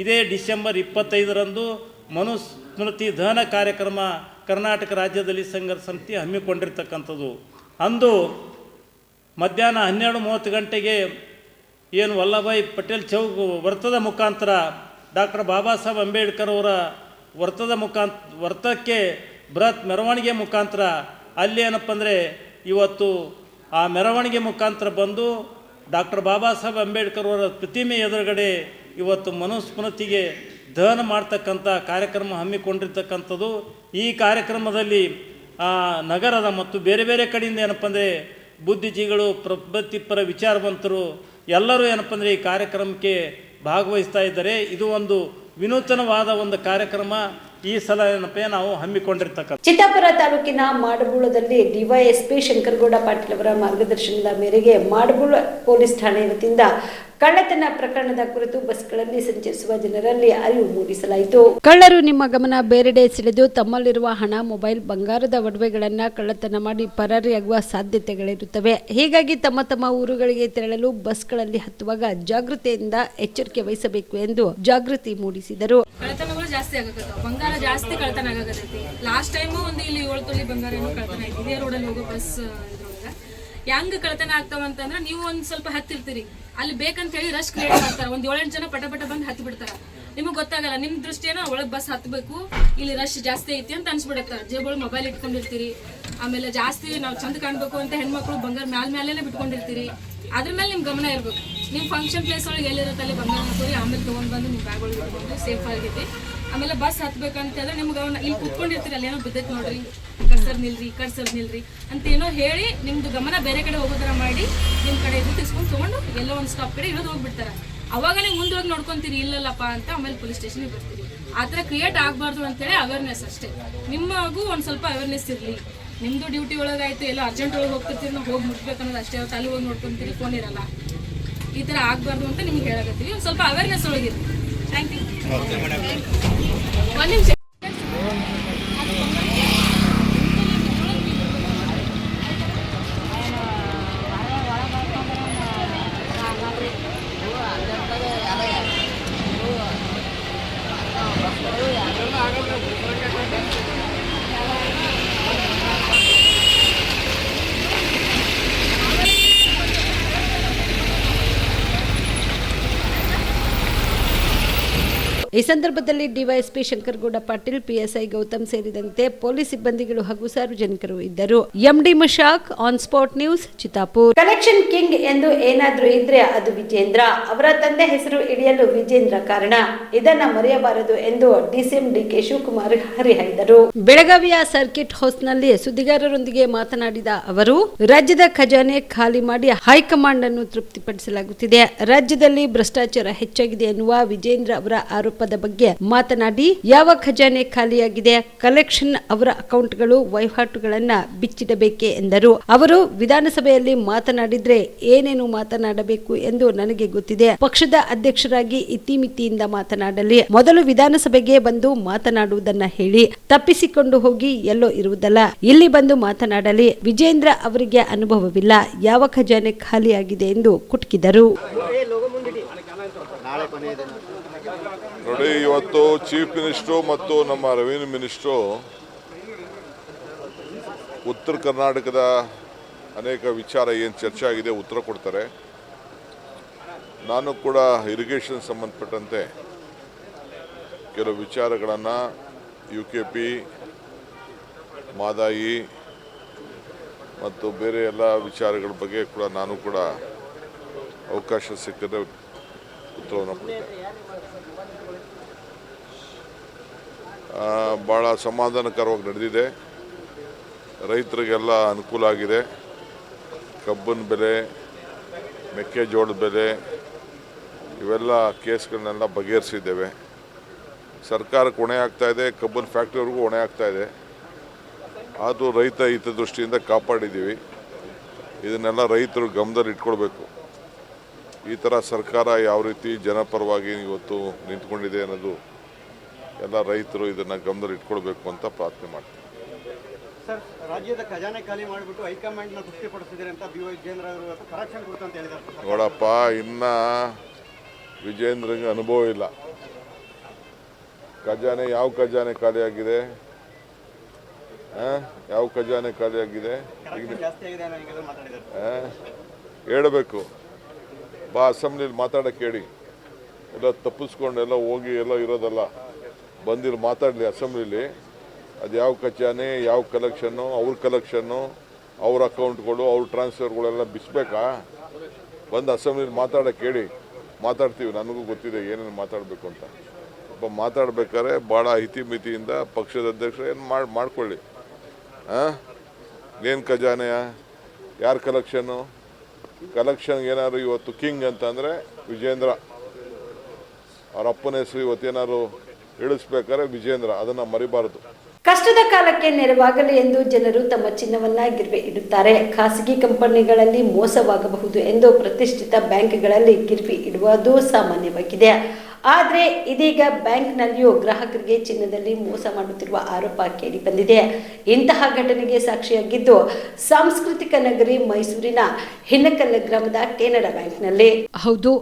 ಇದೇ ಡಿಸೆಂಬರ್ 25ರಂದು ಮನುಸ್ಮೃತಿ ದಹನ ಕಾರ್ಯಕ್ರಮ ಕರ್ನಾಟಕ ರಾಜ್ಯದಲ್ಲಿ ಸಂಘರ್ಷ ಸಮಿತಿ ಹಮ್ಮಿಕೊಂಡಿರ್ತಕ್ಕಂಥದ್ದು. ಅಂದು ಮಧ್ಯಾಹ್ನ 12:30 ಏನು ವಲ್ಲಭಾಯಿ ಪಟೇಲ್ ಚೌಕ್ ವರ್ತದ ಮುಖಾಂತರ ಡಾಕ್ಟರ್ ಬಾಬಾ ಸಾಹೇಬ್ ಅಂಬೇಡ್ಕರ್ ಅವರ ವರ್ತಕ್ಕೆ ಬೃಹತ್ ಮೆರವಣಿಗೆ ಮುಖಾಂತರ ಅಲ್ಲಿ ಏನಪ್ಪ ಅಂದರೆ ಇವತ್ತು ಆ ಮೆರವಣಿಗೆ ಮುಖಾಂತರ ಬಂದು ಡಾಕ್ಟರ್ ಬಾಬಾ ಸಾಹೇಬ್ ಅಂಬೇಡ್ಕರ್ ಅವರ ಪ್ರತಿಮೆ ಎದುರುಗಡೆ ಇವತ್ತು ಮನುಸ್ಮೃತಿಗೆ ದಹನ ಮಾಡ್ತಕ್ಕಂಥ ಕಾರ್ಯಕ್ರಮ ಹಮ್ಮಿಕೊಂಡಿರ್ತಕ್ಕಂಥದ್ದು. ಈ ಕಾರ್ಯಕ್ರಮದಲ್ಲಿ ನಗರದ ಮತ್ತು ಬೇರೆ ಬೇರೆ ಕಡೆಯಿಂದ ಏನಪ್ಪ ಅಂದರೆ ಬುದ್ಧಿಜೀವಿಗಳು, ಪ್ರಗತಿಪರ ವಿಚಾರವಂತರು ಎಲ್ಲರೂ ಏನಪ್ಪ ಅಂದರೆ ಈ ಕಾರ್ಯಕ್ರಮಕ್ಕೆ ಭಾಗವಹಿಸ್ತಾ ಇದ್ದಾರೆ. ಇದು ಒಂದು ವಿನೂತನವಾದ ಒಂದು ಕಾರ್ಯಕ್ರಮ ಈ ಸಲ ಏನಪ್ಪ ನಾವು ಹಮ್ಮಿಕೊಂಡಿರ್ತಕ್ಕಂಥ. ಚಿತ್ತಾಪುರ ತಾಲೂಕಿನ ಮಾಡಬೂಳದಲ್ಲಿ DYSP ಶಂಕರಗೌಡ ಪಾಟೀಲ್ ಅವರ ಮಾರ್ಗದರ್ಶನದ ಮೇರೆಗೆ ಮಾಡಬೂಳ ಪೊಲೀಸ್ ಠಾಣೆ ವತಿಯಿಂದ ಕಳ್ಳತನ ಪ್ರಕರಣದ ಕುರಿತು ಬಸ್ಗಳಲ್ಲಿ ಸಂಚರಿಸುವ ಜನರಲ್ಲಿ ಅರಿವು ಮೂಡಿಸಲಾಯಿತು. ಕಳ್ಳರು ನಿಮ್ಮ ಗಮನ ಬೇರೆಡೆ ಸೆಳೆದು ತಮ್ಮಲ್ಲಿರುವ ಹಣ, ಮೊಬೈಲ್, ಬಂಗಾರದ ಒಡವೆಗಳನ್ನು ಕಳ್ಳತನ ಮಾಡಿ ಪರಾರಿಯಾಗುವ ಸಾಧ್ಯತೆಗಳಿರುತ್ತವೆ. ಹೀಗಾಗಿ ತಮ್ಮ ಊರುಗಳಿಗೆ ತೆರಳಲು ಬಸ್ಗಳಲ್ಲಿ ಹತ್ತುವಾಗ ಜಾಗೃತಿಯಿಂದ ಎಚ್ಚರಿಕೆ ವಹಿಸಬೇಕು ಎಂದು ಜಾಗೃತಿ ಮೂಡಿಸಿದರು. ಕಳ್ಳತನಗಳು ಜಾಸ್ತಿ ಆಗಕತ್ತಾವ, ಬಂಗಾರ ಜಾಸ್ತಿ ಕಳ್ಳತನ ಆಗಕತ್ತೈತಿ. ಲಾಸ್ಟ್ ಟೈಮು ಒಂದು ಇಲ್ಲಿ 7 ತೊಲಿ ಬಂಗಾರ ಏನೋ ಕಳ್ಳತನ ಐತಿ ಇದೇ ರೋಡಲ್ಲಿ ಹೋಗೋ ಬಸ್ ಇದ್ರೊಳಗ. ಹೆಂಗ್ ಕಳ್ಳತನ ಆಗ್ತಾವ ಅಂತಂದ್ರೆ, ನೀವು ಒಂದ್ ಸ್ವಲ್ಪ ಹತ್ತಿರ್ತೀರಿ, ಅಲ್ಲಿ ಬೇಕಂತ ಹೇಳಿ ರಶ್ ಕ್ರಿಯೇಟ್ ಮಾಡ್ತಾರ, ಒಂದ್ 7-8 ಜನ ಪಟ ಬಂದು ಹತ್ತಿ ಬಿಡ್ತಾರ. ನಿಮಗೆ ಗೊತ್ತಾಗಲ್ಲ. ನಿಮ್ಮ ದೃಷ್ಟಿಯೇನೋ ಒಳಗೆ ಬಸ್ ಹತ್ತಬೇಕು, ಇಲ್ಲಿ ರಶ್ ಜಾಸ್ತಿ ಐತಿ ಅಂತ ಅನ್ಸ್ಬಿಡುತ್ತೆ. ಜೇಬೊಳಗೆ ಮೊಬೈಲ್ ಇಟ್ಕೊಂಡಿರ್ತೀರಿ, ಆಮೇಲೆ ಜಾಸ್ತಿ ನಾವು ಚಂದ ಕಾಣಬೇಕು ಅಂತ ಹೆಣ್ಮಕ್ಳು ಬಂಗಾರ ಮೇಲೇನೆ ಬಿಟ್ಕೊಂಡಿರ್ತೀರಿ. ಅದ್ರ ಮೇಲೆ ನಿಮ್ಮ ಗಮನ ಇರಬೇಕು. ನಿಮ್ಮ ಫಂಕ್ಷನ್ ಪ್ಲೇಸ್ ಒಳಗೆ ಎಲ್ಲಿರುತ್ತೆ ಅಲ್ಲಿ ಬಂಗಾರ ಹಾಕೋರಿ, ಆಮೇಲೆ ತೊಗೊಂಡು ಬಂದು ನಿಮ್ಮ ಬ್ಯಾಗ್ ಒಳಗೆ ಇಟ್ಕೊಂಡು ಸೇಫ್ ಆಗೈತಿ. ಆಮೇಲೆ ಬಸ್ ಹತ್ಬೇಕಂತಂದ್ರೆ ನಿಮ್ಗೆ ಅವನ್ನ ಇಲ್ಲಿ ಕೂತ್ಕೊಂಡಿರ್ತೀರಿ, ಅಲ್ಲಿ ಏನೋ ಬಿದ್ದೈತೆ ನೋಡ್ರಿ, ಕಡ್ಸರ್ ನಿಲ್ರಿ ಅಂತ ಏನೋ ಹೇಳಿ ನಿಮ್ದು ಗಮನ ಬೇರೆ ಕಡೆ ಹೋಗೋ ಥರ ಮಾಡಿ ನಿಮ್ಮ ಕಡೆ ಇದು ತಿಸ್ಕೊಂಡು ತೊಗೊಂಡು ಎಲ್ಲೋ ಒಂದು ಸ್ಟಾಪ್ ಕಡೆ ಇರೋದು ಹೋಗ್ಬಿಡ್ತಾರೆ. ಅವಾಗ ನೀವು ಮುಂದೆ ಹೋಗಿ ನೋಡ್ಕೊಂತೀರಿ ಇಲ್ಲಲ್ಲಪ್ಪ ಅಂತ, ಆಮೇಲೆ ಪೊಲೀಸ್ ಸ್ಟೇಷನ್ಗೆ ಬರ್ತೀರಿ. ಆ ಥರ ಕ್ರಿಯೇಟ್ ಆಗಬಾರ್ದು ಅಂತೇಳಿ ಅವೇರ್ನೆಸ್ ಅಷ್ಟೇ. ನಿಮಗೂ ಒಂದು ಸ್ವಲ್ಪ ಅವೇರ್ನೆಸ್ ಇರಲಿ. ನಿಮ್ಮದು ಡ್ಯೂಟಿ ಒಳಗಾಯ್ತು, ಎಲ್ಲ ಅರ್ಜೆಂಟ್ ಒಳಗೆ ಹೋಗ್ತಿರ್ತೀರಿ, ನಾವು ಹೋಗಿ ಮುಟ್ಬೇಕು ಅನ್ನೋದು ಅಷ್ಟೇ. ಅವತ್ತು ಅಲ್ಲಿ ಹೋಗಿ ನೋಡ್ಕೊಂತೀರಿ, ಫೋನ್ ಇರಲ್ಲ. ಈ ಥರ ಆಗಬಾರ್ದು ಅಂತ ನಿಮ್ಗೆ ಹೇಳಕತ್ತೀವಿ. ಒಂದು ಸ್ವಲ್ಪ ಅವೇರ್ನೆಸ್ ಒಳಗಿರಿ. Thank you. ಒಂದು ನಿಮಿಷ. ಈ ಸಂದರ್ಭದಲ್ಲಿ ಡಿವೈಎಸ್ಪಿ ಶಂಕರಗೌಡ ಪಾಟೀಲ್, ಪಿಎಸ್ಐ ಗೌತಮ್ ಸೇರಿದಂತೆ ಪೊಲೀಸ್ ಸಿಬ್ಬಂದಿಗಳು ಹಾಗೂ ಸಾರ್ವಜನಿಕರು ಇದ್ದರು. MD Mushtaq, on spot news, Chittapur. Collection king ಎಂದು ಏನಾದ್ರೂ ಇದ್ರೆ ಅದು ವಿಜೇಂದ್ರ. ಅವರ ತಂದೆ ಹೆಸರು ಹಿಡಿಯಲು ವಿಜೇಂದ್ರ ಕಾರಣ. ಇದನ್ನ ಮರೆಯಬಾರದು ಎಂದು ಡಿಸಿಎಂ ಡಿಕೆ ಶಿವಕುಮಾರ್ ಹರಿಹಾಯ್ದರು. ಬೆಳಗಾವಿಯ ಸರ್ಕಿಟ್ ಹೌಸ್ನಲ್ಲಿ ಸುದ್ದಿಗಾರರೊಂದಿಗೆ ಮಾತನಾಡಿದ ಅವರು, ರಾಜ್ಯದ ಖಜಾನೆ ಖಾಲಿ ಮಾಡಿ ಹೈಕಮಾಂಡ್ ಅನ್ನು ತೃಪ್ತಿಪಡಿಸಲಾಗುತ್ತಿದೆ. ರಾಜ್ಯದಲ್ಲಿ ಭ್ರಷ್ಟಾಚಾರ ಹೆಚ್ಚಾಗಿದೆ ಎನ್ನುವ ವಿಜೇಂದ್ರ ಅವರ ಆರೋಪ ಬಗ್ಗೆ ಮಾತನಾಡಿ, ಯಾವ ಖಜಾನೆ ಖಾಲಿಯಾಗಿದೆ, ಕಲೆಕ್ಷನ್ ಅವರ ಅಕೌಂಟ್ಗಳು ವಹಿವಾಟುಗಳನ್ನ ಬಿಚ್ಚಿಡಬೇಕೆ ಎಂದರು. ಅವರು ವಿಧಾನಸಭೆಯಲ್ಲಿ ಮಾತನಾಡಿದ್ರೆ ಏನೇನು ಮಾತನಾಡಬೇಕು ಎಂದು ನನಗೆ ಗೊತ್ತಿದೆ. ಪಕ್ಷದ ಅಧ್ಯಕ್ಷರಾಗಿ ಇತಿಮಿತಿಯಿಂದ ಮಾತನಾಡಲಿ. ಮೊದಲು ವಿಧಾನಸಭೆಗೆ ಬಂದು ಮಾತನಾಡುವುದನ್ನ ಹೇಳಿ, ತಪ್ಪಿಸಿಕೊಂಡು ಹೋಗಿ ಎಲ್ಲೋ ಇರುವುದಲ್ಲ. ಇಲ್ಲಿ ಬಂದು ಮಾತನಾಡಲಿ. ವಿಜೇಂದ್ರ ಅವರಿಗೆ ಅನುಭವವಿಲ್ಲ. ಯಾವ ಖಜಾನೆ ಖಾಲಿಯಾಗಿದೆ ಎಂದು ಕುಟುಕಿದರು. ನೋಡಿ, ಇವತ್ತು ಚೀಫ್ ಮಿನಿಸ್ಟ್ರು ಮತ್ತು ನಮ್ಮ ರೆವಿನ್ಯೂ ಮಿನಿಸ್ಟ್ರು ಉತ್ತರ ಕರ್ನಾಟಕದ ಅನೇಕ ವಿಚಾರ ಏನು ಚರ್ಚೆ ಆಗಿದೆ ಉತ್ತರ ಕೊಡ್ತಾರೆ. ನಾನು ಕೂಡ ಇರಿಗೇಷನ್ ಸಂಬಂಧಪಟ್ಟಂತೆ ಕೆಲವು ವಿಚಾರಗಳನ್ನು UKP, ಮಾದಾಯಿ ಮತ್ತು ಬೇರೆ ಎಲ್ಲ ವಿಚಾರಗಳ ಬಗ್ಗೆ ಕೂಡ ನಾನು ಕೂಡ ಅವಕಾಶ ಸಿಕ್ಕಿದ್ರೆ ಉತ್ತರವನ್ನು ಕೊಡ್ತೇನೆ. ಭಾಳ ಸಮಾಧಾನಕರವಾಗಿ ನಡೆದಿದೆ. ರೈತರಿಗೆಲ್ಲ ಅನುಕೂಲ ಆಗಿದೆ. ಕಬ್ಬಿನ ಬೆಲೆ, ಮೆಕ್ಕೆಜೋಳದ ಬೆಲೆ, ಇವೆಲ್ಲ ಕೇಸ್ಗಳನ್ನೆಲ್ಲ ಬಗೆಹರಿಸಿದ್ದೇವೆ. ಸರ್ಕಾರಕ್ಕೆ ಹೊಣೆ ಆಗ್ತಾ ಇದೆ, ಕಬ್ಬಿನ ಫ್ಯಾಕ್ಟ್ರಿವರೆಗೂ ಹೊಣೆ ಆಗ್ತಾ ಇದೆ. ಅದು ರೈತ ಹಿತದೃಷ್ಟಿಯಿಂದ ಕಾಪಾಡಿದ್ದೀವಿ. ಇದನ್ನೆಲ್ಲ ರೈತರು ಗಮನದಲ್ಲಿ ಇಟ್ಕೊಳ್ಬೇಕು. ಈ ಥರ ಸರ್ಕಾರ ಯಾವ ರೀತಿ ಜನಪರವಾಗಿ ಇವತ್ತು ನಿಂತ್ಕೊಂಡಿದೆ ಅನ್ನೋದು ಎಲ್ಲ ರೈತರು ಇದನ್ನು ಗಮನದಲ್ಲಿ ಇಟ್ಕೊಳ್ಬೇಕು ಅಂತ ಪ್ರಾರ್ಥನೆ ಮಾಡ್ತೀನಿ. ಸರ್, ರಾಜ್ಯದ ಖಜಾನೆ ಖಾಲಿ ಮಾಡಿಬಿಟ್ಟು ಹೈಕಮಾಂಡ್ನ ತೃಪ್ತಿಪಡಿಸಿದ್ದಾರೆ ಅಂತ ವಿಜೇಂದ್ರ ಅವರು ಕರೆಕ್ಷನ್ ಕೊಡ್ತು ಅಂತ ಹೇಳಿದ್ದಾರೆ. ನೋಡಪ್ಪ, ಇನ್ನು ವಿಜೇಂದ್ರಂಗೆ ಅನುಭವ ಇಲ್ಲ. ಖಜಾನೆ ಯಾವ ಖಜಾನೆ ಖಾಲಿಯಾಗಿದೆ? ಯಾವ ಖಜಾನೆ ಖಾಲಿಯಾಗಿದೆ ಹೇಳಬೇಕು. ಬಾ ಅಸೆಂಬ್ಲಿಲಿ ಮಾತಾಡೋಕ್ಕೆ ಹೇಳಿ. ಎಲ್ಲ ತಪ್ಪಿಸ್ಕೊಂಡು ಎಲ್ಲ ಹೋಗಿ ಎಲ್ಲ ಇರೋದಲ್ಲ, ಬಂದಿರೋ ಮಾತಾಡಲಿ ಅಸೆಂಬ್ಲಿಲಿ. ಅದು ಯಾವ ಖಜಾನೆ, ಯಾವ ಕಲೆಕ್ಷನ್ನು, ಅವ್ರ ಕಲೆಕ್ಷನ್ನು, ಅವ್ರ ಅಕೌಂಟ್ಗಳು, ಅವ್ರ ಟ್ರಾನ್ಸ್ಫರ್ಗಳೆಲ್ಲ ಬಿಸ್ಬೇಕಾ? ಬಂದು ಅಸೆಂಬ್ಲಿಲಿ ಮಾತಾಡೋಕ್ಕೆ ಹೇಳಿ. ಮಾತಾಡ್ತೀವಿ, ನನಗೂ ಗೊತ್ತಿದೆ ಏನೇನು ಮಾತಾಡಬೇಕು ಅಂತ. ಒಬ್ಬ ಮಾತಾಡ್ಬೇಕಾದ್ರೆ ಭಾಳ ಹಿತಿಮಿತಿಯಿಂದ ಪಕ್ಷದ ಅಧ್ಯಕ್ಷರು ಏನು ಮಾಡ್ಕೊಳ್ಳಿ. ಏನು ಖಜಾನೆಯ, ಯಾರು ಕಲೆಕ್ಷನ್ನು? ಕಲೆಕ್ಷನ್ಗೆ ಏನಾದ್ರು ಇವತ್ತು ಕಿಂಗ್ ಅಂತಂದರೆ ವಿಜೇಂದ್ರ. ಅವ್ರ ಅಪ್ಪನ ಹೆಸರು ಇವತ್ತೇನಾದ್ರು ಇಳಿಸ್ಬೇಕಾದ್ರೆ ವಿಜೇಂದ್ರ, ಅದನ್ನು ಮರಿಬಾರದು. ಕಷ್ಟದ ಕಾಲಕ್ಕೆ ನೆರವಾಗಲಿ ಎಂದು ಜನರು ತಮ್ಮ ಚಿನ್ನವನ್ನ ಗಿರ್ವೆ ಇಡುತ್ತಾರೆ. ಖಾಸಗಿ ಕಂಪನಿಗಳಲ್ಲಿ ಮೋಸವಾಗಬಹುದು ಎಂದು ಪ್ರತಿಷ್ಠಿತ ಬ್ಯಾಂಕ್ಗಳಲ್ಲಿ ಗಿರ್ವಿ ಇಡುವುದು ಸಾಮಾನ್ಯವಾಗಿದೆ. ಆದರೆ ಇದೀಗ ಬ್ಯಾಂಕ್ನಲ್ಲಿಯೂ ಗ್ರಾಹಕರಿಗೆ ಚಿನ್ನದಲ್ಲಿ ಮೋಸ ಮಾಡುತ್ತಿರುವ ಆರೋಪ ಕೇಳಿ ಬಂದಿದೆ. ಇಂತಹ ಘಟನೆಗೆ ಸಾಕ್ಷಿಯಾಗಿದ್ದು ಸಾಂಸ್ಕೃತಿಕ ನಗರಿ ಮೈಸೂರಿನ ಹಿನ್ನಕಲ್ಲ ಗ್ರಾಮದ ಕೆನರಾ ಬ್ಯಾಂಕ್ನಲ್ಲಿ. ಹೌದು,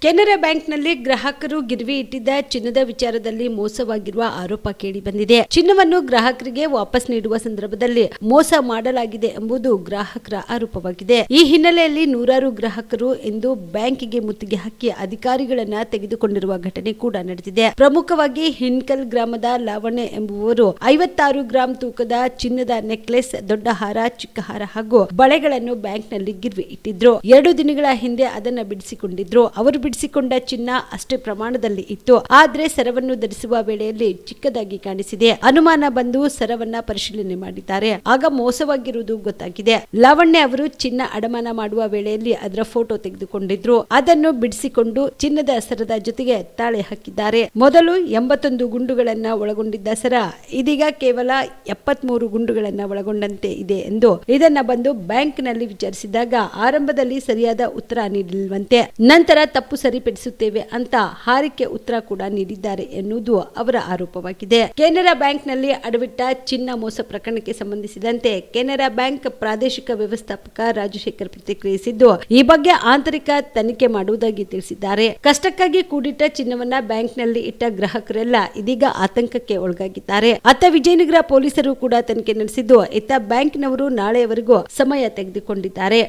ಕೆನರಾ ಬ್ಯಾಂಕ್ನಲ್ಲಿ ಗ್ರಾಹಕರು ಗಿರ್ವಿ ಇಟ್ಟಿದ್ದ ಚಿನ್ನದ ವಿಚಾರದಲ್ಲಿ ಮೋಸವಾಗಿರುವ ಆರೋಪ ಕೇಳಿಬಂದಿದೆ. ಚಿನ್ನವನ್ನು ಗ್ರಾಹಕರಿಗೆ ವಾಪಸ್ ನೀಡುವ ಸಂದರ್ಭದಲ್ಲಿ ಮೋಸ ಮಾಡಲಾಗಿದೆ ಎಂಬುದು ಗ್ರಾಹಕರ ಆರೋಪವಾಗಿದೆ. ಈ ಹಿನ್ನೆಲೆಯಲ್ಲಿ ನೂರಾರು ಗ್ರಾಹಕರು ಇಂದು ಬ್ಯಾಂಕಿಗೆ ಮುತ್ತಿಗೆ ಹಾಕಿ ಅಧಿಕಾರಿಗಳನ್ನ ತೆಗೆದುಕೊಂಡಿರುವ ಘಟನೆ ಕೂಡ ನಡೆದಿದೆ. ಪ್ರಮುಖವಾಗಿ ಹಿನ್ಕಲ್ ಗ್ರಾಮದ ಲಾವಣ್ಯ ಎಂಬುವರು 56 ಗ್ರಾಂ ತೂಕದ ಚಿನ್ನದ ನೆಕ್ಲೆಸ್, ದೊಡ್ಡ ಹಾರ, ಚಿಕ್ಕ ಹಾರ ಹಾಗೂ ಬಳೆಗಳನ್ನು ಬ್ಯಾಂಕ್ನಲ್ಲಿ ಗಿರ್ವಿ ಇಟ್ಟಿದ್ರು. 2 ದಿನಗಳ ಹಿಂದೆ ಅದನ್ನ ಬಿಡಿಸಿಕೊಂಡಿದ್ರು. ಅವರು ಬಿಡಿಸಿಕೊಂಡ ಚಿನ್ನ ಅಷ್ಟೇ ಪ್ರಮಾಣದಲ್ಲಿ ಇತ್ತು. ಆದ್ರೆ ಸರವನ್ನು ಧರಿಸುವ ವೇಳೆಯಲ್ಲಿ ಚಿಕ್ಕದಾಗಿ ಕಾಣಿಸಿದೆ. ಅನುಮಾನ ಬಂದು ಸರವನ್ನ ಪರಿಶೀಲನೆ ಮಾಡಿದ್ದಾರೆ. ಆಗ ಮೋಸವಾಗಿರುವುದು ಗೊತ್ತಾಗಿದೆ. ಲಾವಣ್ಯ ಅವರು ಚಿನ್ನ ಅಡಮಾನ ಮಾಡುವ ವೇಳೆಯಲ್ಲಿ ಅದರ ಫೋಟೋ ತೆಗೆದುಕೊಂಡಿದ್ರು. ಅದನ್ನು ಬಿಡಿಸಿಕೊಂಡು ಚಿನ್ನದ ಸರದ ಜೊತೆಗೆ ತಾಳೆ ಹಾಕಿದ್ದಾರೆ. ಮೊದಲು 81 ಗುಂಡುಗಳನ್ನ ಒಳಗೊಂಡಿದ್ದ ಸರ ಇದೀಗ ಕೇವಲ 73 ಗುಂಡುಗಳನ್ನ ಒಳಗೊಂಡಂತೆ ಇದೆ ಎಂದು ಇದನ್ನ ಬಂದು ಬ್ಯಾಂಕ್ ನಲ್ಲಿ ವಿಚಾರಿಸಿದಾಗ ಆರಂಭದಲ್ಲಿ ಸರಿಯಾದ ಉತ್ತರ ನೀಡಿಲ್ವಂತೆ. ನಂತರ ತಪ್ಪು ಸರಿಪಡಿಸುತ್ತೇವೆ ಅಂತ ಹಾರಿಕೆ ಉತ್ತರ ಕೂಡ ನೀಡಿದ್ದಾರೆ ಎನ್ನುವುದು ಅವರ ಆರೋಪವಾಗಿದೆ. ಕೆನರಾ ಬ್ಯಾಂಕ್ ನಲ್ಲಿ ಅಡವಿಟ್ಟ ಚಿನ್ನ ಮೋಸ ಪ್ರಕರಣಕ್ಕೆ ಸಂಬಂಧಿಸಿದಂತೆ ಕೆನರಾ ಬ್ಯಾಂಕ್ ಪ್ರಾದೇಶಿಕ ವ್ಯವಸ್ಥಾಪಕ ರಾಜಶೇಖರ್ ಪ್ರತಿಕ್ರಿಯಿಸಿದ್ದು, ಈ ಬಗ್ಗೆ ಆಂತರಿಕ ತನಿಖೆ ಮಾಡುವುದಾಗಿ ತಿಳಿಸಿದ್ದಾರೆ. ಕಷ್ಟಕ್ಕಾಗಿ ಕೂಡಿಟ್ಟ ಚಿನ್ನವನ್ನ ಬ್ಯಾಂಕ್ ನಲ್ಲಿ ಇಟ್ಟ ಗ್ರಾಹಕರೆಲ್ಲ ಇದೀಗ ಆತಂಕಕ್ಕೆ ಒಳಗಾಗಿದ್ದಾರೆ. ಅತ್ತ ವಿಜಯನಗರ ಪೊಲೀಸರು ಕೂಡ ತನಿಖೆ ನಡೆಸಿದ್ದು, ಇತ್ತ ಬ್ಯಾಂಕ್ನವರು ನಾಳೆಯವರೆಗೂ ಸಮಯ ತೆಗೆದುಕೊಂಡಿದ್ದಾರೆ.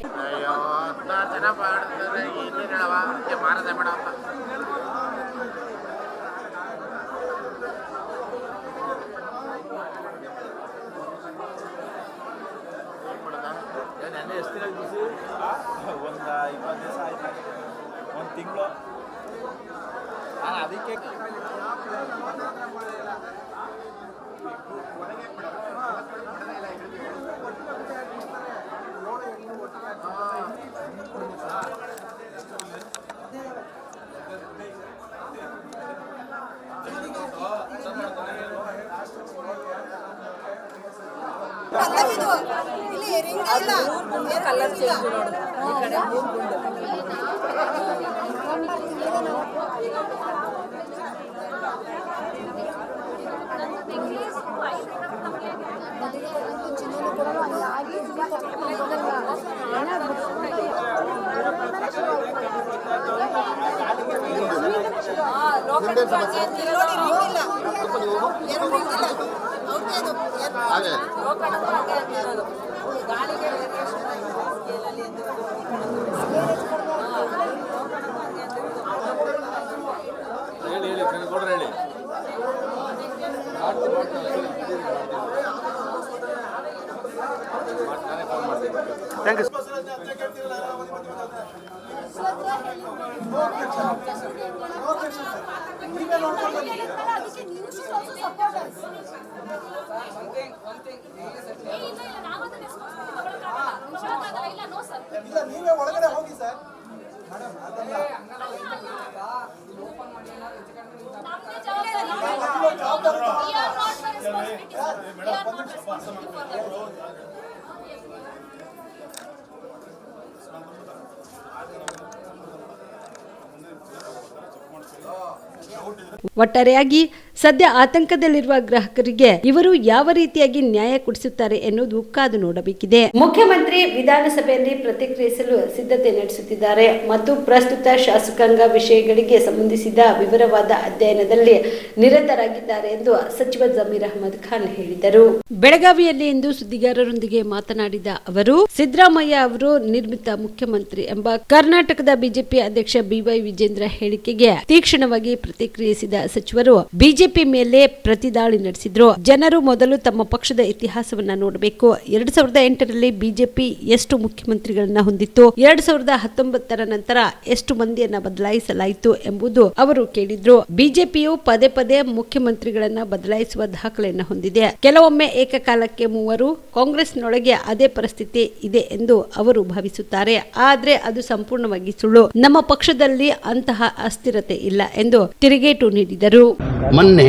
ನೀವೇ ಒಳಗಡೆ ಹೋಗಿ ಸರ್. ಒಟ್ಟಾರೆಯಾಗಿ ಸದ್ಯ ಆತಂಕದಲ್ಲಿರುವ ಗ್ರಾಹಕರಿಗೆ ಇವರು ಯಾವ ರೀತಿಯಾಗಿ ನ್ಯಾಯ ಕೊಡಿಸುತ್ತಾರೆ ಎನ್ನುವುದು ಕಾದು ನೋಡಬೇಕಿದೆ. ಮುಖ್ಯಮಂತ್ರಿ ವಿಧಾನಸಭೆಯಲ್ಲಿ ಪ್ರತಿಕ್ರಿಯಿಸಲು ಸಿದ್ಧತೆ ನಡೆಸುತ್ತಿದ್ದಾರೆ ಮತ್ತು ಪ್ರಸ್ತುತ ಶಾಸಕಾಂಗ ವಿಷಯಗಳಿಗೆ ಸಂಬಂಧಿಸಿದ ವಿವರವಾದ ಅಧ್ಯಯನದಲ್ಲಿ ನಿರತರಾಗಿದ್ದಾರೆ ಎಂದು ಸಚಿವ ಜಮೀರ್ ಅಹಮದ್ ಖಾನ್ ಹೇಳಿದರು. ಬೆಳಗಾವಿಯಲ್ಲಿ ಇಂದು ಸುದ್ದಿಗಾರರೊಂದಿಗೆ ಮಾತನಾಡಿದ ಅವರು, ಸಿದ್ದರಾಮಯ್ಯ ಅವರು ನಿರ್ಮಿತ ಮುಖ್ಯಮಂತ್ರಿ ಎಂಬ ಕರ್ನಾಟಕದ ಬಿಜೆಪಿ ಅಧ್ಯಕ್ಷ BY ವಿಜೇಂದ್ರ ಹೇಳಿಕೆಗೆ ತೀಕ್ಷ್ಣವಾಗಿ ಪ್ರತಿಕ್ರಿಯಿಸಿದ ಸಚಿವರು ಬಿಜೆಪಿ ಮೇಲೆ ಪ್ರತಿದಾಳಿ ನಡೆಸಿದ್ರು. ಜನರು ಮೊದಲು ತಮ್ಮ ಪಕ್ಷದ ಇತಿಹಾಸವನ್ನ ನೋಡಬೇಕು. 2008ರಲ್ಲಿ ಬಿಜೆಪಿ ಎಷ್ಟು ಮುಖ್ಯಮಂತ್ರಿಗಳನ್ನ ಹೊಂದಿತ್ತು, 2019ರ ನಂತರ ಎಷ್ಟು ಮಂದಿಯನ್ನ ಬದಲಾಯಿಸಲಾಯಿತು ಎಂಬುದು ಅವರು ಕೇಳಿದ್ರು. ಬಿಜೆಪಿಯು ಪದೇ ಪದೇ ಮುಖ್ಯಮಂತ್ರಿಗಳನ್ನ ಬದಲಾಯಿಸುವ ದಾಖಲೆಯನ್ನ ಹೊಂದಿದೆ. ಕೆಲವೊಮ್ಮೆ ಏಕಕಾಲಕ್ಕೆ 3, ಕಾಂಗ್ರೆಸ್ನೊಳಗೆ ಅದೇ ಪರಿಸ್ಥಿತಿ ಇದೆ ಎಂದು ಅವರು ಭಾವಿಸುತ್ತಾರೆ. ಆದ್ರೆ ಅದು ಸಂಪೂರ್ಣವಾಗಿ ಸುಳ್ಳು. ನಮ್ಮ ಪಕ್ಷದಲ್ಲಿ ಅಂತಹ ಅಸ್ಥಿರತೆ ಇಲ್ಲ ಎಂದು ತಿರುಗೇಟು ನೀಡಿದರು. ಮೊನ್ನೆ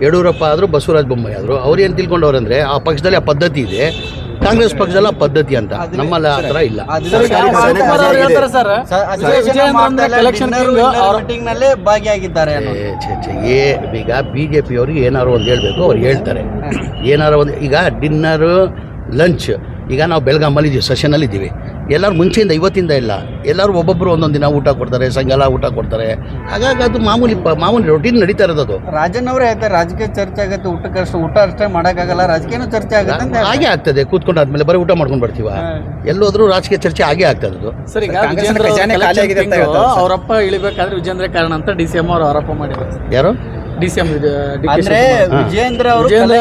ಯಡಿಯೂರಪ್ಪ ಆದರೂ ಬಸವರಾಜ ಬೊಮ್ಮಾಯಿ ಆದರೂ ಅವ್ರು ಏನು ತಿಳ್ಕೊಂಡವ್ರಂದ್ರೆ ಆ ಪಕ್ಷದಲ್ಲಿ ಆ ಪದ್ಧತಿ ಇದೆ, ಕಾಂಗ್ರೆಸ್ ಪಕ್ಷದಲ್ಲಿ ಆ ಪದ್ಧತಿ ಅಂತ. ನಮ್ಮಲ್ಲಿ ಆ ಥರ ಇಲ್ಲ. ಭಾಗಿಯಾಗಿದ್ದಾರೆ. ಈಗ BJP ಅವ್ರಿಗೆ ಏನಾರು ಒಂದು ಹೇಳಬೇಕು, ಅವ್ರು ಹೇಳ್ತಾರೆ. ಏನಾರು ಒಂದು ಈಗ ಡಿನ್ನರು, ಲಂಚ್, ಈಗ ನಾವು ಬೆಳಗಾಮಲ್ಲಿ ಇದ್ದೀವಿ, ಸೆಷನಲ್ಲಿ ಇದ್ದೀವಿ. ಎಲ್ಲರೂ ಮುಂಚೆಯಿಂದ ಇವತ್ತಿಂದ ಇಲ್ಲ, ಎಲ್ಲರೂ ಒಬ್ಬೊಬ್ಬರು ಒಂದೊಂದು ದಿನ ಊಟ ಕೊಡ್ತಾರೆ, ಸಾಯಂಕಾಲ ಊಟ ಕೊಡ್ತಾರೆ. ಹಾಗಾಗಿ ಅದು ಮಾಮೂಲಿ ರೊಟೀನ್ ನಡೀತಾ ಇರೋದು ಅದು. ರಾಜನ್ ಅವರೇ ಆಯ್ತಾ, ರಾಜಕೀಯ ಚರ್ಚೆ ಆಗುತ್ತೆ, ಊಟ ಅಷ್ಟೇ ಮಾಡೋಕ್ಕಾಗಲ್ಲ, ರಾಜಕೀಯನೂ ಚರ್ಚೆ ಆಗುತ್ತೆ ಅಂತ ಹಾಗೆ ಆಗ್ತದೆ. ಕೂತ್ಕೊಂಡಾದ್ಮೇಲೆ ಬರೀ ಊಟ ಮಾಡ್ಕೊಂಡು ಬರ್ತೀವ, ಎಲ್ಲೋದ್ರೂ ರಾಜಕೀಯ ಚರ್ಚೆ ಆಗೇ ಆಗ್ತದೆ ಅದು. ಸರ್, ಈಗ ಅವರಪ್ಪ ಇಳಿಬೇಕಾದ್ರೆ ವಿಜೇಂದ್ರ ಕಾರಣ ಅಂತ DCM ಅವರು ಆರೋಪ ಮಾಡಿದ್ದಾರೆ. ಯಾರು? DCM ಅಂದ್ರೆ ವಿಜೇಂದ್ರ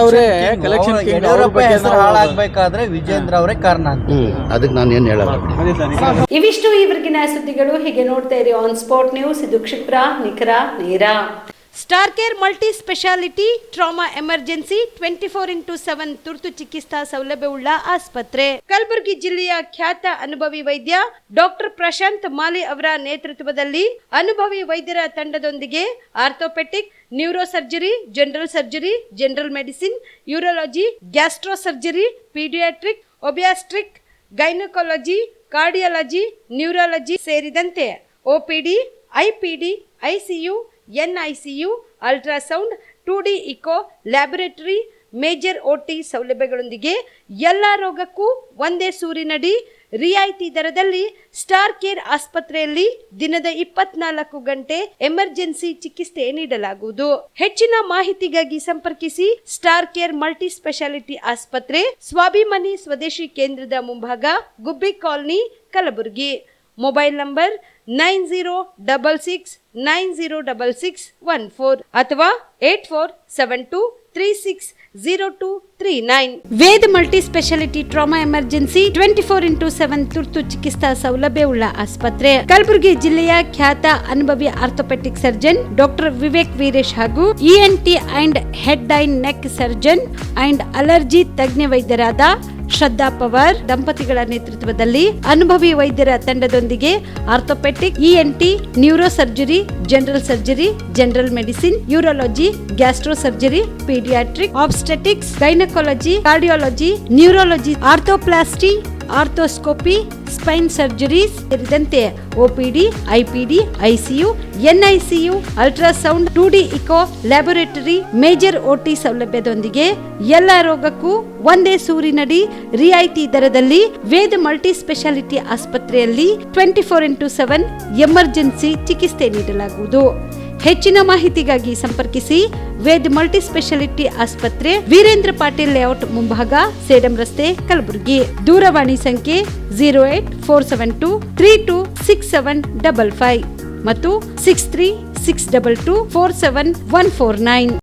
ಅವರೇ ಕಲೆಕ್ಷನ್ ಹಾಳಾಗಬೇಕಾದ್ರೆ ವಿಜೇಂದ್ರ ಅವರೇ ಕಾರಣ ಅಂತ. ಅದಕ್ಕೆ ನಾನು ಏನು ಹೇಳಲ್ಲ. ಇವಿಷ್ಟು ಈವರೆಗಿನ ಸುದ್ದಿಗಳು. ಹೀಗೆ ನೋಡ್ತಾ ಇರಿ ಆನ್ ಸ್ಪಾಟ್ ನ್ಯೂಸ್. ಇದು ಕ್ಷಿಪ್ರ, ನಿಖರ, ನೇರ. Star care multi speciality trauma emergency 24x7 ತುರ್ತು ಚಿಕಿತ್ಸಾ ಸೌಲಭ್ಯವುಳ್ಳ ಆಸ್ಪತ್ರೆ. ಕಲಬುರಗಿ ಜಿಲ್ಲೆಯ ಖ್ಯಾತ ಅನುಭವಿ ವೈದ್ಯ ಡಾಕ್ಟರ್ ಪ್ರಶಾಂತ್ ಮಾಲಿ ಅವರ ನೇತೃತ್ವದಲ್ಲಿ ಅನುಭವಿ ವೈದ್ಯರ ತಂಡದೊಂದಿಗೆ orthopaedic, neuro surgery, general surgery, general medicine, urology, gastro surgery, paediatric, obstetric, gynaecology, cardiology, neurology ಸೇರಿದಂತೆ OPD, IPD, ICU, NICU, ultrasound, 2D echo, laboratory, major OT ಸೌಲಭ್ಯಗಳೊಂದಿಗೆ ಎಲ್ಲ ರೋಗಕ್ಕೂ ಒಂದೇ ಸೂರಿನಡಿ ರಿಯಾಯಿತಿ ದರದಲ್ಲಿ ಸ್ಟಾರ್ ಕೇರ್ ಆಸ್ಪತ್ರೆಯಲ್ಲಿ ದಿನದ 24 ಗಂಟೆ ಎಮರ್ಜೆನ್ಸಿ ಚಿಕಿತ್ಸೆ ನೀಡಲಾಗುವುದು. ಹೆಚ್ಚಿನ ಮಾಹಿತಿಗಾಗಿ ಸಂಪರ್ಕಿಸಿ ಸ್ಟಾರ್ ಕೇರ್ ಮಲ್ಟಿ ಸ್ಪೆಷಾಲಿಟಿ ಆಸ್ಪತ್ರೆ, ಸ್ವಾಭಿಮಾನಿ ಸ್ವದೇಶಿ ಕೇಂದ್ರದ ಮುಂಭಾಗ, Gubbi colony, Kalaburagi. Mobile number 9066906614 ಅಥವಾ 8472360239. Veda multi speciality trauma emergency 24x7 ತುರ್ತು ಚಿಕಿತ್ಸಾ ಸೌಲಭ್ಯವುಳ್ಳ ಆಸ್ಪತ್ರೆ. ಕಲಬುರಗಿ ಜಿಲ್ಲೆಯ ಖ್ಯಾತ ಅನುಭವಿ orthopaedic surgeon doctor Vivek Veeresh ಹಾಗೂ ENT and head and neck surgeon and allergy ತಜ್ಞ ವೈದ್ಯರಾದ ಶ್ರದ್ಧಾ ಪವಾರ್ ದಂಪತಿಗಳ ನೇತೃತ್ವದಲ್ಲಿ ಅನುಭವಿ ವೈದ್ಯರ ತಂಡದೊಂದಿಗೆ orthopaedic, ENT, neuro surgery, general surgery, general medicine, urology, gastro surgery, paediatric, obstetrics, gynaecology, cardiology, neurology, arthroplasty, arthroscopy, spine surgeries ಸೇರಿದಂತೆ OPD, IPD, ICU, NICU, ultrasound, 2D echo, laboratory, major OT ಸೌಲಭ್ಯದೊಂದಿಗೆ ಎಲ್ಲ ರೋಗಕ್ಕೂ ಒಂದೇ ಸೂರಿನಡಿ ರಿಯಾಯಿತಿ ದರದಲ್ಲಿ ವೇದ ಮಲ್ಟಿ ಸ್ಪೆಷಾಲಿಟಿ ಆಸ್ಪತ್ರೆಯಲ್ಲಿ 24x7 ಎಮರ್ಜೆನ್ಸಿ ಚಿಕಿತ್ಸೆ ನೀಡಲಾಗುವುದು. ಹೆಚ್ಚಿನ ಮಾಹಿತಿಗಾಗಿ ಸಂಪರ್ಕಿಸಿ ವೇದ್ ಮಲ್ಟಿ ಸ್ಪೆಷಾಲಿಟಿ ಆಸ್ಪತ್ರೆ, ವೀರೇಂದ್ರ ಪಾಟೀಲ್ ಲೇಔಟ್ ಮುಂಭಾಗ, ಸೇಡಂ ರಸ್ತೆ, ಕಲಬುರಗಿ. ದೂರವಾಣಿ ಸಂಖ್ಯೆ 08472326755 ಮತ್ತು 6362247149.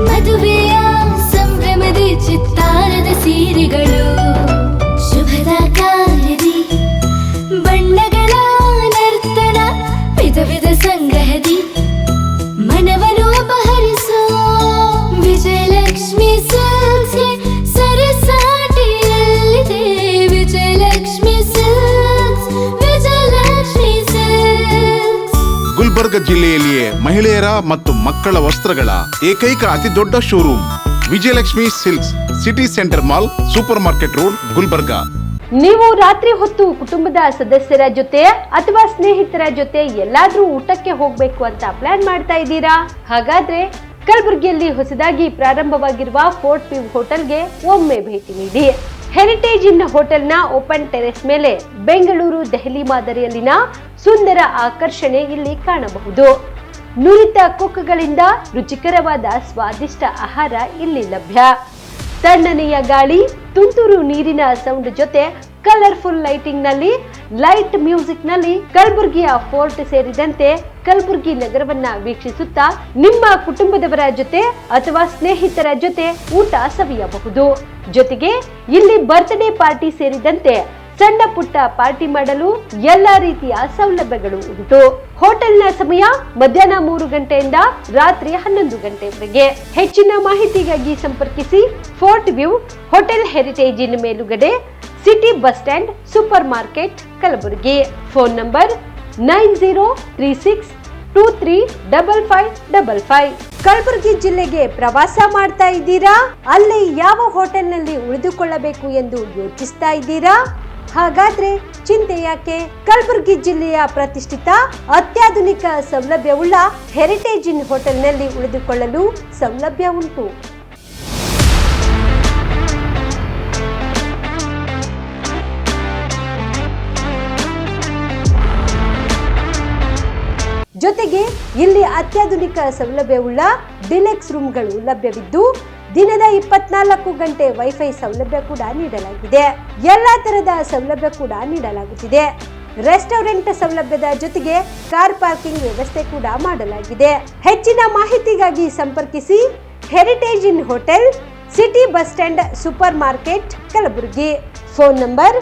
ಮದುವೆಯ ಸಂಭ್ರಮದ ಚಿತ್ತಾರದ ಸೀರೆಗಳು, ಶುಭದ ಕಾರ್ಯದಿ ಬಣ್ಣಗಳ ನರ್ತನ, ವಿಧ ವಿಧ ಸಂಗ್ರಹದಿ ಮನವನ್ನು ಅಪಹರಿಸೋ ವಿಜಯಲಕ್ಷ್ಮಿ ಸಿಲ್ಕ್ಸ್ ಸರಸಾಟಿಯಲ್ಲಿದೆ. Vijayalakshmi silks, Vijayalakshmi silks. ಗುಲ್ಬರ್ಗ ಜಿಲ್ಲೆಯಲ್ಲಿಯೇ ಮಹಿಳೆಯರ ಮತ್ತು ಮಕ್ಕಳ ವಸ್ತ್ರಗಳ ಏಕೈಕ ಅತಿ ದೊಡ್ಡ showroom Vijayalakshmi silks, city centre mall, super market road, Gulbarga. ನೀವು ರಾತ್ರಿ ಹೊತ್ತು ಕುಟುಂಬದ ಸದಸ್ಯರ ಜೊತೆ ಅಥವಾ ಸ್ನೇಹಿತರ ಜೊತೆ ಎಲ್ಲಾದ್ರೂ ಊಟಕ್ಕೆ ಹೋಗ್ಬೇಕು ಅಂತ ಪ್ಲಾನ್ ಮಾಡ್ತಾ ಇದ್ದೀರಾ? ಹಾಗಾದ್ರೆ ಕಲಬುರಗಿಯಲ್ಲಿ ಹೊಸದಾಗಿ ಪ್ರಾರಂಭವಾಗಿರುವ ಫೋರ್ಟ್ ವ್ಯೂ ಹೋಟೆಲ್ಗೆ ಒಮ್ಮೆ ಭೇಟಿ ನೀಡಿ. ಹೆರಿಟೇಜ್ ಇನ್ ಹೋಟೆಲ್ನ ಓಪನ್ ಟೆರೆಸ್ ಮೇಲೆ ಬೆಂಗಳೂರು, ದೆಹಲಿ ಮಾದರಿಯಲ್ಲಿನ ಸುಂದರ ಆಕರ್ಷಣೆ ಇಲ್ಲಿ ಕಾಣಬಹುದು. ನುರಿತ ಕುಕ್ಗಳಿಂದ ರುಚಿಕರವಾದ ಸ್ವಾದಿಷ್ಟ ಆಹಾರ ಇಲ್ಲಿ ಲಭ್ಯ. ತಣ್ಣನೆಯ ಗಾಳಿ, ತುಂತುರು ನೀರಿನ ಸೌಂಡ್ ಜೊತೆ ಕಲರ್ಫುಲ್ ಲೈಟಿಂಗ್ ನಲ್ಲಿ, ಲೈಟ್ ಮ್ಯೂಸಿಕ್ ನಲ್ಲಿ ಕಲಬುರಗಿಯ ಫೋರ್ಟ್ ಸೇರಿದಂತೆ ಕಲಬುರಗಿ ನಗರವನ್ನ ವೀಕ್ಷಿಸುತ್ತಾ ನಿಮ್ಮ ಕುಟುಂಬದವರ ಜೊತೆ ಅಥವಾ ಸ್ನೇಹಿತರ ಜೊತೆ ಊಟ ಸವಿಯಬಹುದು. ಜೊತೆಗೆ ಇಲ್ಲಿ ಬರ್ತ್ಡೇ ಪಾರ್ಟಿ ಸೇರಿದಂತೆ ಸಣ್ಣ ಪುಟ್ಟ ಪಾರ್ಟಿ ಮಾಡಲು ಎಲ್ಲಾ ರೀತಿಯ ಸೌಲಭ್ಯಗಳು ಉಂಟು. ಹೋಟೆಲ್ನ ಸಮಯ ಮಧ್ಯಾಹ್ನ 3 ಗಂಟೆಯಿಂದ ರಾತ್ರಿ 11 ಗಂಟೆವರೆಗೆ. ಹೆಚ್ಚಿನ ಮಾಹಿತಿಗಾಗಿ ಸಂಪರ್ಕಿಸಿ ಫೋರ್ಟ್ ವ್ಯೂ ಹೋಟೆಲ್, ಹೆರಿಟೇಜ್ ಇನ್ ಮೇಲುಗಡೆ, city bus stand, super market, Kalaburagi. Phone number 9036 235555. Kalaburagi ಜಿಲ್ಲೆಗೆ ಪ್ರವಾಸ ಮಾಡ್ತಾ ಇದ್ದೀರಾ? ಅಲ್ಲಿ ಯಾವ ಹೋಟೆಲ್ನಲ್ಲಿ ಉಳಿದುಕೊಳ್ಳಬೇಕು ಎಂದು ಯೋಚಿಸ್ತಾ ಇದ್ದೀರಾ? ಹಾಗಾದ್ರೆ ಚಿಂತೆ ಯಾಕೆ? ಕಲಬುರಗಿ ಜಿಲ್ಲೆಯ ಪ್ರತಿಷ್ಠಿತ ಅತ್ಯಾಧುನಿಕ ಸೌಲಭ್ಯವುಳ್ಳ ಹೆರಿಟೇಜ್ ಇನ್ ಹೋಟೆಲ್ನಲ್ಲಿ ಉಳಿದುಕೊಳ್ಳಲು ಸೌಲಭ್ಯ ಉಂಟು. ಜೊತೆಗೆ ಇಲ್ಲಿ ಅತ್ಯಾಧುನಿಕ ಸೌಲಭ್ಯವುಳ್ಳ ಡಿಲೆಕ್ಸ್ ರೂಮ್ಗಳು ಲಭ್ಯವಿದ್ದು ದಿನದ 24 ಗಂಟೆ ವೈಫೈ ಸೌಲಭ್ಯ ಕೂಡ ನೀಡಲಾಗಿದೆ. ಎಲ್ಲಾ ತರಹದ ಸೌಲಭ್ಯ ಕೂಡ ನೀಡಲಾಗುತ್ತಿದೆ. ರೆಸ್ಟೋರೆಂಟ್ ಸೌಲಭ್ಯದ ಜೊತೆಗೆ ಕಾರ್ ಪಾರ್ಕಿಂಗ್ ವ್ಯವಸ್ಥೆ ಕೂಡ ಮಾಡಲಾಗಿದೆ. ಹೆಚ್ಚಿನ ಮಾಹಿತಿಗಾಗಿ ಸಂಪರ್ಕಿಸಿ heritage inn hotel, city bus stand, super market, Kalaburagi. Phone number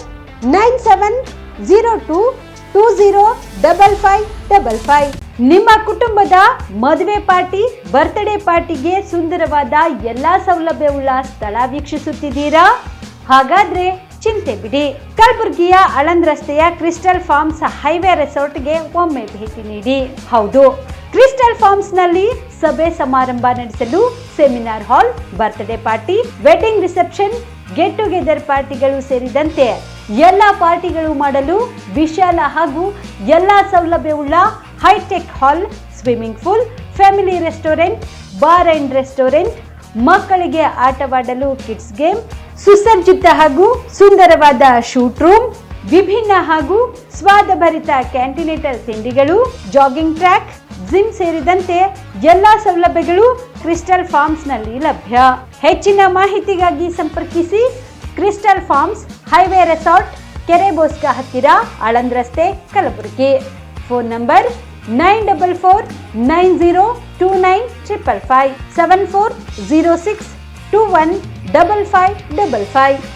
9702205555. ನಿಮ್ಮ ಕುಟುಂಬದ ಮದುವೆ ಪಾರ್ಟಿ, ಬರ್ತ್ಡೇ ಪಾರ್ಟಿಗೆ ಸುಂದರವಾದ ಎಲ್ಲಾ ಸೌಲಭ್ಯವುಳ್ಳ ಸ್ಥಳ ವೀಕ್ಷಿಸುತ್ತಿದ್ದೀರಾ? ಹಾಗಾದ್ರೆ ಚಿಂತೆ ಬಿಡಿ. ಕಲಬುರಗಿಯ ಆಳಂದ್ ರಸ್ತೆಯ ಕ್ರಿಸ್ಟಲ್ ಫಾರ್ಮ್ಸ್ ಹೈವೇ ರೆಸಾರ್ಟ್ಗೆ ಒಮ್ಮೆ ಭೇಟಿ ನೀಡಿ. ಹೌದು, ಕ್ರಿಸ್ಟಲ್ ಫಾರ್ಮ್ಸ್ ನಲ್ಲಿ ಸಭೆ ಸಮಾರಂಭ ನಡೆಸಲು seminar hall, birthday party, wedding reception, get together ಪಾರ್ಟಿಗಳು ಸೇರಿದಂತೆ ಎಲ್ಲಾ ಪಾರ್ಟಿಗಳು ಮಾಡಲು ವಿಶಾಲ ಹಾಗೂ ಎಲ್ಲಾ ಸೌಲಭ್ಯವುಳ್ಳ hitech hall, swimming pool, family restaurant, bar and restaurant, ಮಕ್ಕಳಿಗೆ ಆಟವಾಡಲು ಕಿಡ್ಸ್ ಗೇಮ್, ಸುಸಜ್ಜಿತ ಹಾಗೂ ಸುಂದರವಾದ ಶೂಟ್ ರೂಮ್, ವಿಭಿನ್ನ ಹಾಗೂ ಸ್ವಾದಭರಿತ ಕ್ಯಾಂಟಿನೇಟಲ್ ತಿಂಡಿಗಳು, ಜಾಗಿಂಗ್ ಟ್ರ್ಯಾಕ್, ಜಿಮ್ ಸೇರಿದಂತೆ ಎಲ್ಲಾ ಸೌಲಭ್ಯಗಳು ಕ್ರಿಸ್ಟಲ್ ಫಾರ್ಮ್ಸ್ ನಲ್ಲಿ ಲಭ್ಯ. ಹೆಚ್ಚಿನ ಮಾಹಿತಿಗಾಗಿ ಸಂಪರ್ಕಿಸಿ ಕ್ರಿಸ್ಟಲ್ ಫಾರ್ಮ್ಸ್ ಹೈವೇ ರೆಸಾರ್ಟ್, ಕೆರೆ ಬೋಸ್ಕ ಹತ್ತಿರ, ಆಳಂದ್ ರಸ್ತೆ, ಕಲಬುರಗಿ. Phone number 9490295555 7406215555.